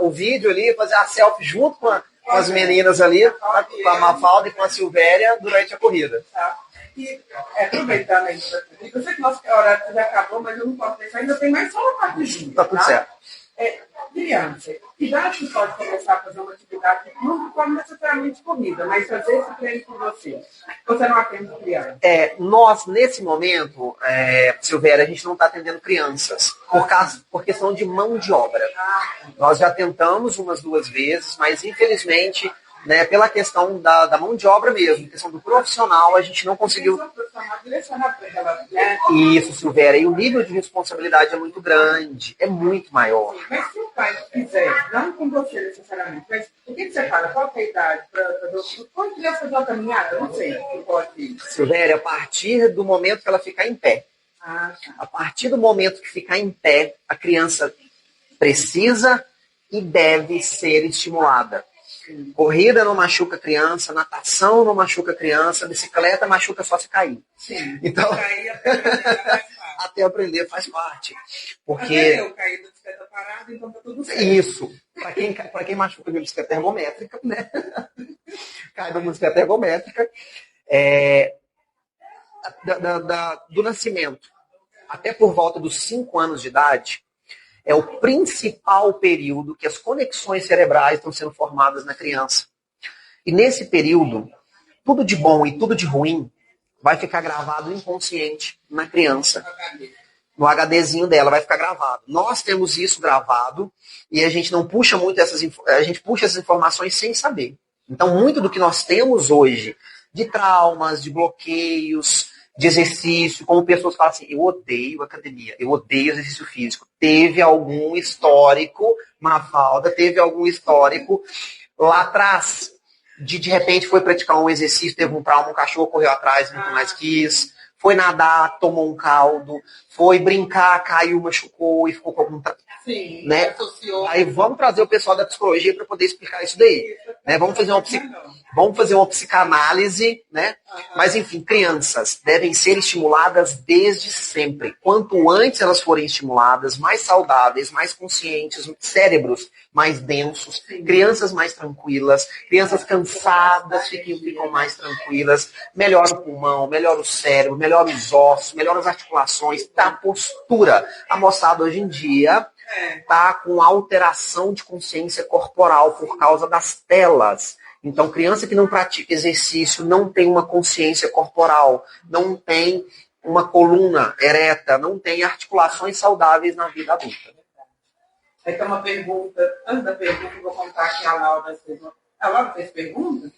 o vídeo ali, fazer a selfie junto com as meninas ali, com a Mafalda e com a Silvéria durante a corrida. Tá. E aproveitando isso, eu sei que nosso horário já acabou, mas eu não posso deixar, ainda tem mais só uma parte junto. Tá tudo certo. Criança, idade que pode começar a fazer uma atividade, não come necessariamente comida, mas fazer esse treino com você. Você não atende criança? Nós, nesse momento, Silvéria, a gente não está atendendo crianças, por questão de mão de obra. Nós já tentamos umas 2 vezes, mas infelizmente, pela questão da mão de obra mesmo, questão do profissional, a gente não conseguiu. Isso, Silvéria, e o nível de responsabilidade é muito grande, é muito maior. Mas se o pai quiser, não com você necessariamente, mas o que você fala? Qual é a idade para fazer? Pode criança fazer uma caminhada? Não sei. Silvéria, a partir do momento que ela ficar em pé. Tá. A partir do momento que ficar em pé, a criança precisa e deve ser estimulada. Corrida não machuca criança, natação não machuca criança, bicicleta machuca só se cair. Sim. Então, até aprender faz parte. Porque eu caí da bicicleta parada, então tá tudo certo. Isso. Para quem machuca de bicicleta ergométrica, né? Cai da bicicleta ergométrica. Do nascimento até por volta dos 5 anos de idade, é o principal período que as conexões cerebrais estão sendo formadas na criança. E nesse período, tudo de bom e tudo de ruim vai ficar gravado inconsciente na criança. No HDzinho dela vai ficar gravado. Nós temos isso gravado e a gente não puxa muito a gente puxa essas informações sem saber. Então, muito do que nós temos hoje de traumas, de bloqueios, de exercício, como pessoas falam assim, eu odeio academia, eu odeio exercício físico. Teve algum histórico, Mafalda, teve algum histórico lá atrás, de repente foi praticar um exercício, teve um trauma, um cachorro correu atrás, nunca mais quis, foi nadar, tomou um caldo, foi brincar, caiu, machucou e ficou com algum trauma. Sim, né? Aí vamos trazer o pessoal da psicologia para poder explicar isso daí. Né? Vamos fazer uma psicanálise, né? Mas enfim, crianças devem ser estimuladas desde sempre. Quanto antes elas forem estimuladas, mais saudáveis, mais conscientes, cérebros mais densos, crianças mais tranquilas, crianças cansadas ficam mais tranquilas, melhora o pulmão, melhora o cérebro, melhora os ossos, melhora as articulações, a postura. A moçada hoje em dia tá com alteração de consciência corporal por causa das telas. Então, criança que não pratica exercício não tem uma consciência corporal, não tem uma coluna ereta, não tem articulações saudáveis na vida adulta. Aí tem uma pergunta, antes da pergunta, eu vou contar aqui a Laura. A Laura fez pergunta,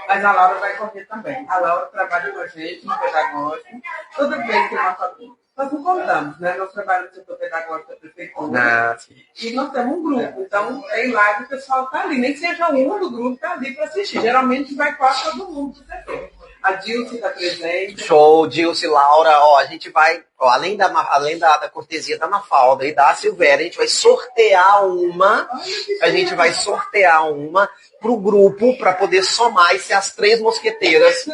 mas a Laura vai correr também. A Laura trabalha com a gente no pedagógico. Toda vez que nós não contamos, né? Nós trabalhamos no setor pedagógico da prefeitura. E nós temos um grupo. Então, tem live, o pessoal está ali. Nem que seja um do grupo, está ali para assistir. Geralmente vai quase todo mundo do setor. A Dilce está presente. Show, Dilce, Laura. Ó, a gente vai, além da cortesia da Mafalda e da Silvéria, a gente vai sortear uma. A gente vai sortear uma pro grupo para poder somar e ser as 3 mosqueteiras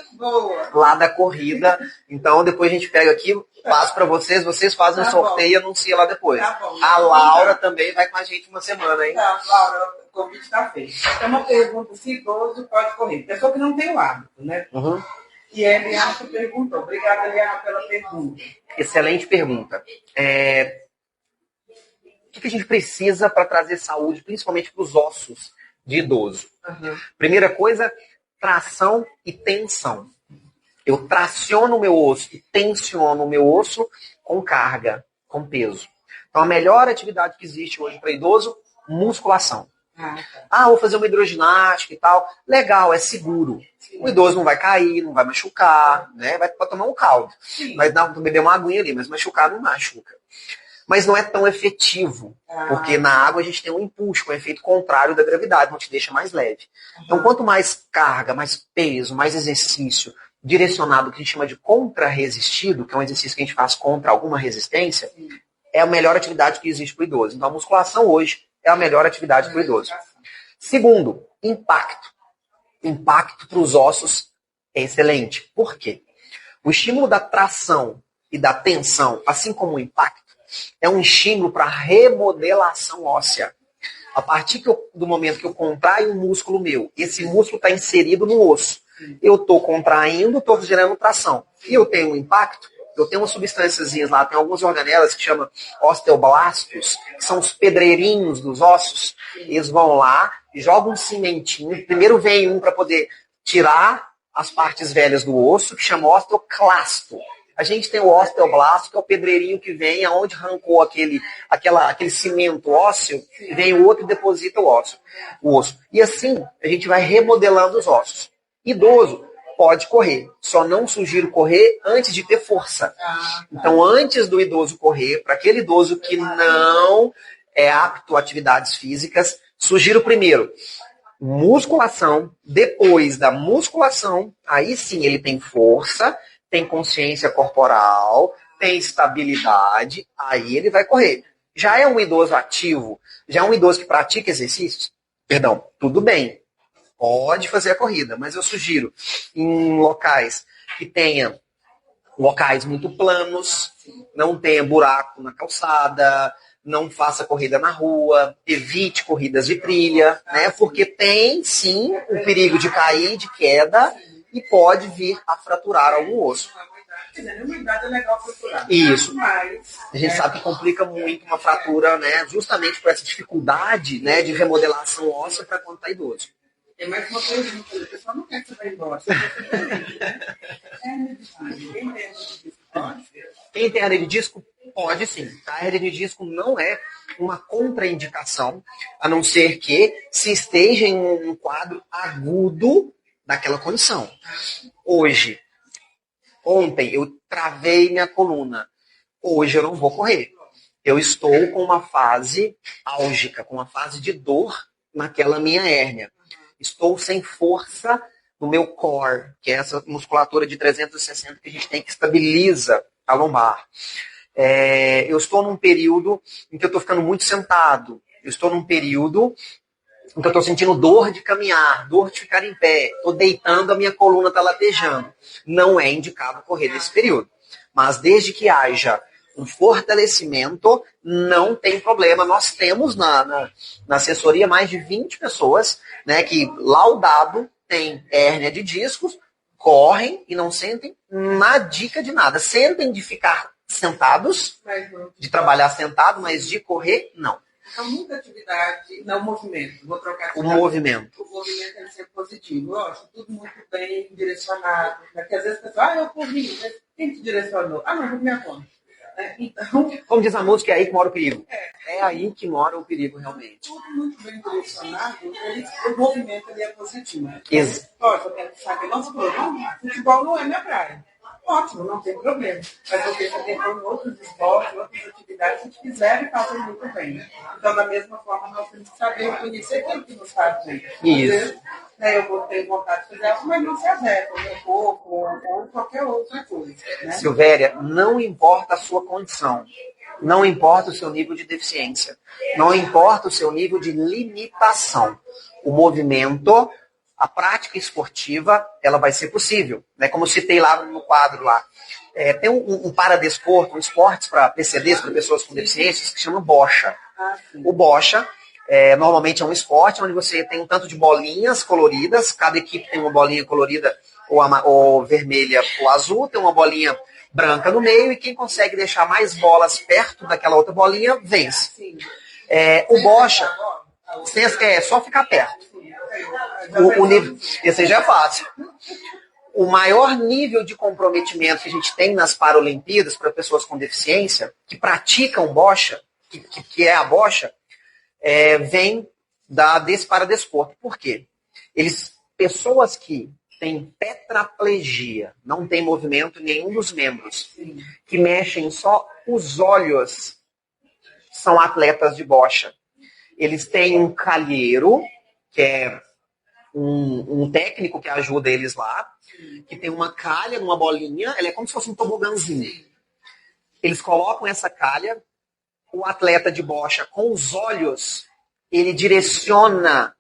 lá da corrida. Então, depois a gente pega aqui, passo para vocês fazem o sorteio e anuncia lá depois. A Laura também vai com a gente uma semana, hein? Tá, Laura, o convite está feito. Tem uma pergunta: se idoso pode correr? Pessoa que não tem o hábito, né? E a Eliana perguntou. Obrigada, Eliana, pela pergunta. Excelente pergunta. O que a gente precisa para trazer saúde, principalmente para os ossos de idoso? Primeira coisa, tração e tensão. Eu traciono o meu osso e tensiono o meu osso com carga, com peso. Então, a melhor atividade que existe hoje para idoso, musculação. Vou fazer uma hidroginástica e tal. Legal, é seguro. O idoso não vai cair, não vai machucar, né? Vai tomar um caldo. Vai beber uma aguinha ali, mas machucar não machuca. Mas não é tão efetivo, porque na água a gente tem um impulso, um efeito contrário da gravidade, não te deixa mais leve. Então, quanto mais carga, mais peso, mais exercício direcionado, que a gente chama de contra-resistido, que é um exercício que a gente faz contra alguma resistência, é a melhor atividade que existe para o idoso. Então, a musculação hoje é a melhor atividade para o idoso. Segundo, impacto. Impacto para os ossos é excelente. Por quê? O estímulo da tração e da tensão, assim como o impacto, é um estímulo para remodelação óssea. A partir do momento que eu contraio um músculo meu, esse músculo está inserido no osso. Eu estou contraindo, estou gerando tração. E eu tenho um impacto, eu tenho umas substâncias lá, tem algumas organelas que chamam osteoblastos, que são os pedreirinhos dos ossos. Eles vão lá e jogam um cimentinho. Primeiro vem um para poder tirar as partes velhas do osso, que chama osteoclasto. A gente tem o osteoblasto, que é o pedreirinho que vem aonde arrancou aquele cimento ósseo, e vem o outro e deposita o osso. E assim, a gente vai remodelando os ossos. Idoso pode correr, só não sugiro correr antes de ter força. Então, antes do idoso correr, para aquele idoso que não é apto a atividades físicas, sugiro primeiro musculação. Depois da musculação, aí sim ele tem força, tem consciência corporal, tem estabilidade, aí ele vai correr. Já é um idoso ativo, já é um idoso que pratica exercícios, tudo bem, pode fazer a corrida, mas eu sugiro em locais que tenha locais muito planos, não tenha buraco na calçada, não faça corrida na rua, evite corridas de trilha, né? Porque tem sim o perigo de cair, de queda, e pode vir a fraturar algum osso. Isso. A gente sabe que complica muito uma fratura, né? Justamente por essa dificuldade, né, de remodelação óssea para quando está idoso. Tem mais uma pergunta, o pessoal não quer que você vá embora. Quem tem hernia de disco, pode sim. A hernia de disco não é uma contraindicação, a não ser que se esteja em um quadro agudo daquela condição. Ontem eu travei minha coluna. Hoje eu não vou correr. Eu estou com uma fase álgica, com uma fase de dor naquela minha hérnia. Estou sem força no meu core, que é essa musculatura de 360 que a gente tem que estabiliza a lombar. Eu estou num período em que eu estou ficando muito sentado. Eu estou num período em que eu estou sentindo dor de caminhar, dor de ficar em pé. Estou deitando, a minha coluna está latejando. Não é indicado correr nesse período. Mas desde que haja um fortalecimento, não tem problema. Nós temos na assessoria mais de 20 pessoas, né, que laudado tem hérnia de discos, correm e não sentem na dica de nada. Sentem de ficar sentados, de trabalhar sentado, mas de correr, não. Então, muita atividade, não movimento. Vou trocar o movimento. O movimento tem que ser positivo. Lógico, tudo muito bem direcionado. Porque às vezes a pessoa, eu corri, mas quem te direcionou? Não, vou minha conta. Então, como diz a música, é aí que mora o perigo. É aí que mora o perigo, realmente. Tudo muito bem direcionado, o movimento ali é positivo. Isso. Lógico, eu tenho que saber, futebol não é minha praia. Ótimo, não tem problema. Mas você já tem outros esportes, outras atividades que te fizeram e fazem muito bem. Então, da mesma forma, nós temos que saber reconhecer aquilo que nos faz bem. Isso. Eu vou ter vontade de fazer algo, mas não se adequa ao meu corpo ou qualquer outra coisa. Né? Silvéria, não importa a sua condição. Não importa o seu nível de deficiência. Não importa o seu nível de limitação. O movimento, a prática esportiva, ela vai ser possível. Né? Como eu citei lá no quadro lá. Tem um paradesporto, um esportes para PCDs, para pessoas com deficiências, que se chama bocha. O bocha, normalmente é um esporte onde você tem um tanto de bolinhas coloridas, cada equipe tem uma bolinha colorida ou vermelha ou azul, tem uma bolinha branca no meio, e quem consegue deixar mais bolas perto daquela outra bolinha, vence. O bocha, é só ficar perto. Esse já é fácil. O maior nível de comprometimento que a gente tem nas Paralimpíadas para pessoas com deficiência, que praticam bocha, que é a bocha, vem desse paradesporto. Por quê? Pessoas que têm tetraplegia, não tem movimento em nenhum dos membros, que mexem só os olhos, são atletas de bocha. Eles têm um calheiro, que é um técnico que ajuda eles lá, que tem uma calha, uma bolinha, ela é como se fosse um tobogãzinho. Eles colocam essa calha, o atleta de bocha, com os olhos, ele direciona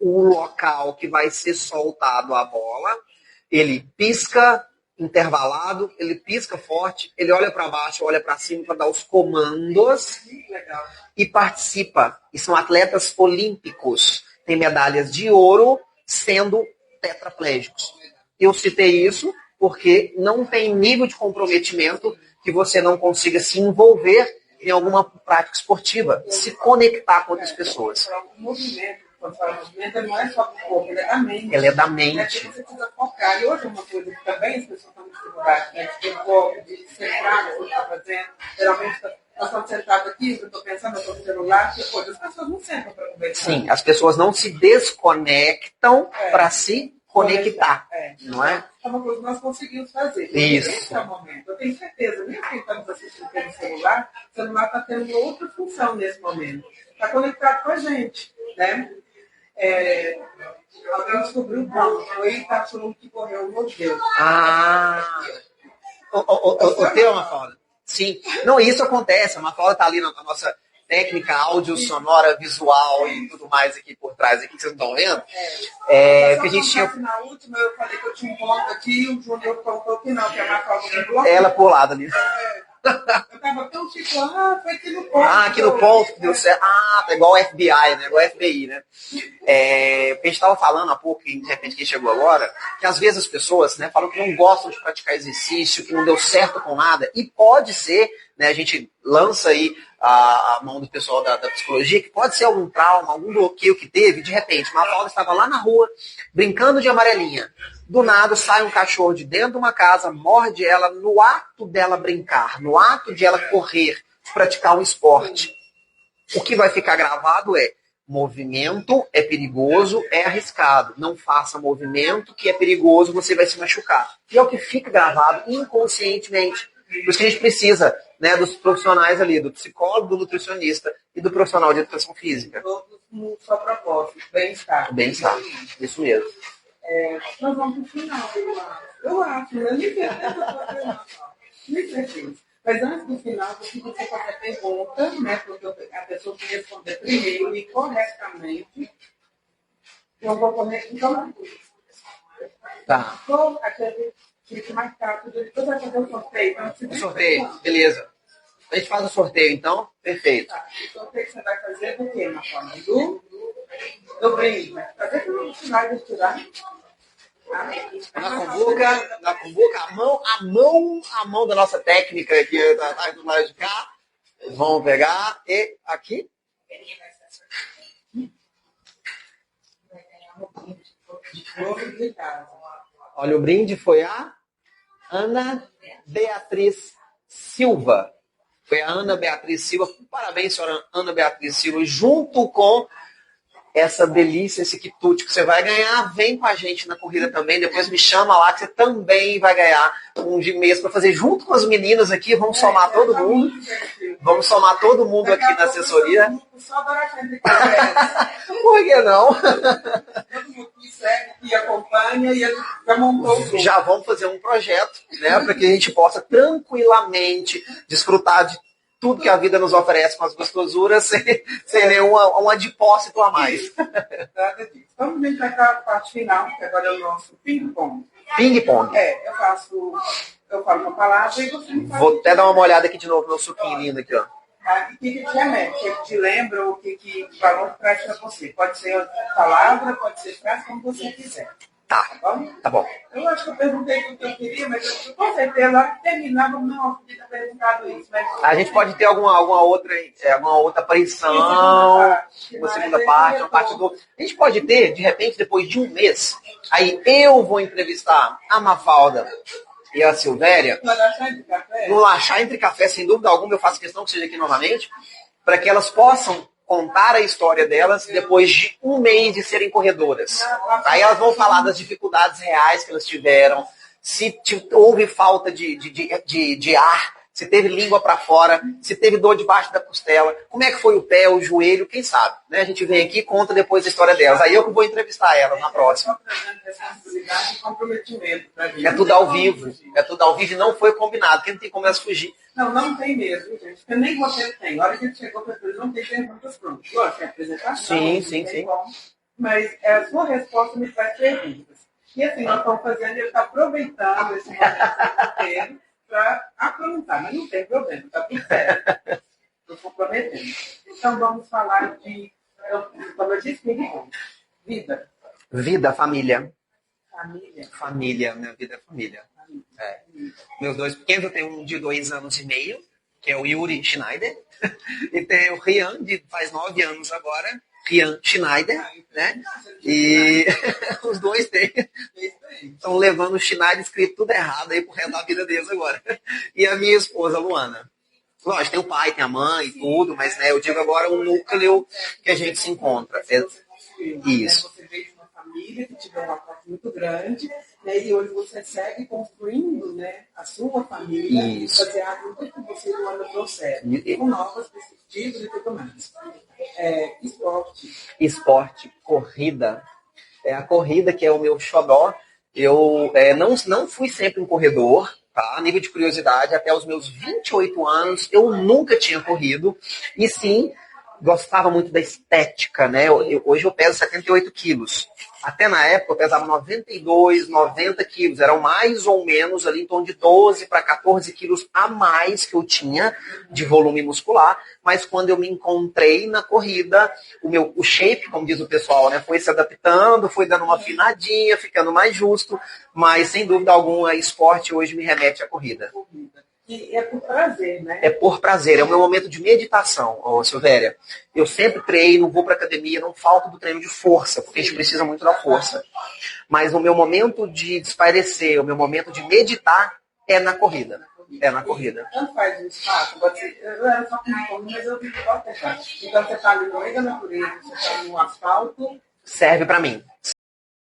o local que vai ser soltado a bola, ele pisca intervalado, ele pisca forte, ele olha para baixo, olha para cima para dar os comandos e participa. E são atletas olímpicos, tem medalhas de ouro sendo tetraplégicos. Eu citei isso porque não tem nível de comprometimento que você não consiga se envolver em alguma prática esportiva, se conectar com outras pessoas. O movimento, quando fala movimento, não é só do corpo, ele é da mente. Ele é da mente. Você precisa focar. E hoje uma coisa que também as pessoas estão com dificuldade, né? De ter foco, de centrar no que está fazendo. Geralmente, nós estamos sentados aqui, eu estou pensando, eu estou no celular, depois as pessoas não sentam para conversar. Sim, as pessoas não se desconectam para se conectar, não é? É uma coisa que nós conseguimos fazer. Isso. Esse é o momento. Eu tenho certeza, mesmo quem estamos assistindo pelo celular, o celular está tendo outra função nesse momento. Está conectado com a gente, né? Alguém descobriu o bom, foi o cachorro que correu no Deus. Tem uma fala. Sim. Não, isso acontece. A Mafalda está ali na nossa técnica áudio, sonora, visual e tudo mais aqui por trás, aqui que vocês não estão vendo. Que a gente tinha... Na última, eu falei que eu tinha um ponto aqui e o Júnior colocou que não, que a Mafalda tinha bloqueado. Ela por lado ali. Eu estava tão tipo, foi aqui no ponto. Aqui no ponto que deu certo. Tá igual o FBI, né? Igual o FBI, né? A gente estava falando há pouco, e de repente quem chegou agora, que às vezes as pessoas, né, falam que não gostam de praticar exercício, que não deu certo com nada, e pode ser, né, a gente lança aí a mão do pessoal da psicologia, que pode ser algum trauma, algum bloqueio que teve, de repente, uma Paula estava lá na rua, brincando de amarelinha. Do nada sai um cachorro de dentro de uma casa, morde ela no ato dela brincar, no ato de ela correr, praticar um esporte. O que vai ficar gravado é: movimento é perigoso, é arriscado. Não faça movimento que é perigoso, você vai se machucar. E é o que fica gravado inconscientemente. Por isso que a gente precisa, né, dos profissionais ali, do psicólogo, do nutricionista e do profissional de educação física. Todos no seu propósito, bem-estar. Bem-estar, isso mesmo. Nós vamos para o final, eu acho, eu nem certeza. Mas antes do final, se você fazer pergunta, né, porque a pessoa que responder primeiro e corretamente, eu vou correr, então, tá. Vou aquele clique mais rápido, depois vai fazer o sorteio. Então, sorteio, beleza. A gente faz o sorteio, então? Perfeito. Tá. O sorteio que você vai fazer é do quê, na forma? Do brinde. Fazer que no final de tirar. Na cumbuca, a mão da nossa técnica aqui, tá do lado de cá. Vamos pegar e aqui. Olha, o brinde foi a Ana Beatriz Silva. Foi a Ana Beatriz Silva. Parabéns, senhora Ana Beatriz Silva. Junto com essa delícia, esse quitute que você vai ganhar, vem com a gente na corrida também. Depois me chama lá que você também vai ganhar um de mês para fazer junto com as meninas aqui. Vamos somar todo mundo. Vamos somar todo mundo aqui na assessoria. Por que não? Todo mundo que segue, que acompanha e já montou. Já vamos fazer um projeto, né, para que a gente possa tranquilamente desfrutar de tudo que a vida nos oferece com as gostosuras, sem nenhum adipósito a mais. Vamos entrar para a parte final, que agora é o nosso ping-pong. Ping-pong. Eu falo uma palavra e você me fala. Vou até dar uma olhada aqui de novo no suquinho lindo aqui, ó. O que te remete, o que te lembra, o que o valor traz para você. Pode ser palavra, pode ser frase, como você quiser. Tá, tá bom. Eu acho que eu perguntei o que eu queria, mas eu, com certeza, na hora que terminar, vamos não podia ter perguntado isso. Mas... A gente pode ter alguma outra aparição, uma segunda parte, uma parte do... A gente pode ter, de repente, depois de um mês, aí eu vou entrevistar a Mafalda e a Silvéria no Lanchar Entre Café, sem dúvida alguma, eu faço questão que seja aqui novamente, para que elas possam contar a história delas depois de um mês de serem corredoras. Aí elas vão falar das dificuldades reais que elas tiveram, se houve falta de ar, se teve língua para fora, se teve dor debaixo da costela, como é que foi o pé, o joelho, quem sabe. Né? A gente vem aqui e conta depois a história delas. Aí eu que vou entrevistar elas na próxima. É tudo ao vivo. É tudo ao vivo e não foi combinado, porque não tem como elas fugir. Não tem mesmo, gente. Porque nem você tem. Na hora que a gente chegou para ele, não tem perguntas prontas. Lógico, é apresentação. Sim. Mas a sua resposta me faz perguntas. E assim, nós estamos fazendo, ele está aproveitando esse momento inteiro para aprontar. Mas não tem problema, está tudo certo. Estou comprometendo. Então, vamos falar de, como eu disse, vida. Vida, família. Família. Família, minha vida é família. É. Meus dois pequenos, eu tenho um de 2 anos e meio, que é o Yuri Schneider, e tem o Rian, faz 9 anos agora, Rian Schneider, né? E os dois estão levando o Schneider escrito tudo errado aí pro resto da vida deles agora. E a minha esposa, Luana. Lógico, tem o pai, tem a mãe e tudo, mas né, eu digo agora o núcleo que a gente se encontra. Isso. Você veio de uma família que tiver uma parte muito grande, né, e hoje você segue construindo, né, a sua família, baseado no que você e Luana trouxeram, com novas perspectivas e tudo mais. Esporte, corrida. É a corrida que é o meu xodó. Eu não fui sempre um corredor, tá? A nível de curiosidade, até os meus 28 anos, eu nunca tinha corrido. E sim, gostava muito da estética, né? Hoje eu peso 78 quilos. Até na época eu pesava 92, 90 quilos. Eram mais ou menos ali em torno de 12 para 14 quilos a mais que eu tinha de volume muscular. Mas quando eu me encontrei na corrida, o shape, como diz o pessoal, né, foi se adaptando, foi dando uma afinadinha, ficando mais justo. Mas sem dúvida alguma, esporte hoje me remete à corrida. E é por prazer, né? É por prazer, é o meu momento de meditação, Silvéria. Eu sempre treino, vou para academia, não falto do treino de força, porque a gente precisa muito da força. Mas o meu momento de espairecer, o meu momento de meditar é na corrida. É na corrida. Tanto faz um espaço, eu era só com fome, mas eu vi que pode pensar. Então você está ali no meio da natureza, você está no asfalto. Serve para mim.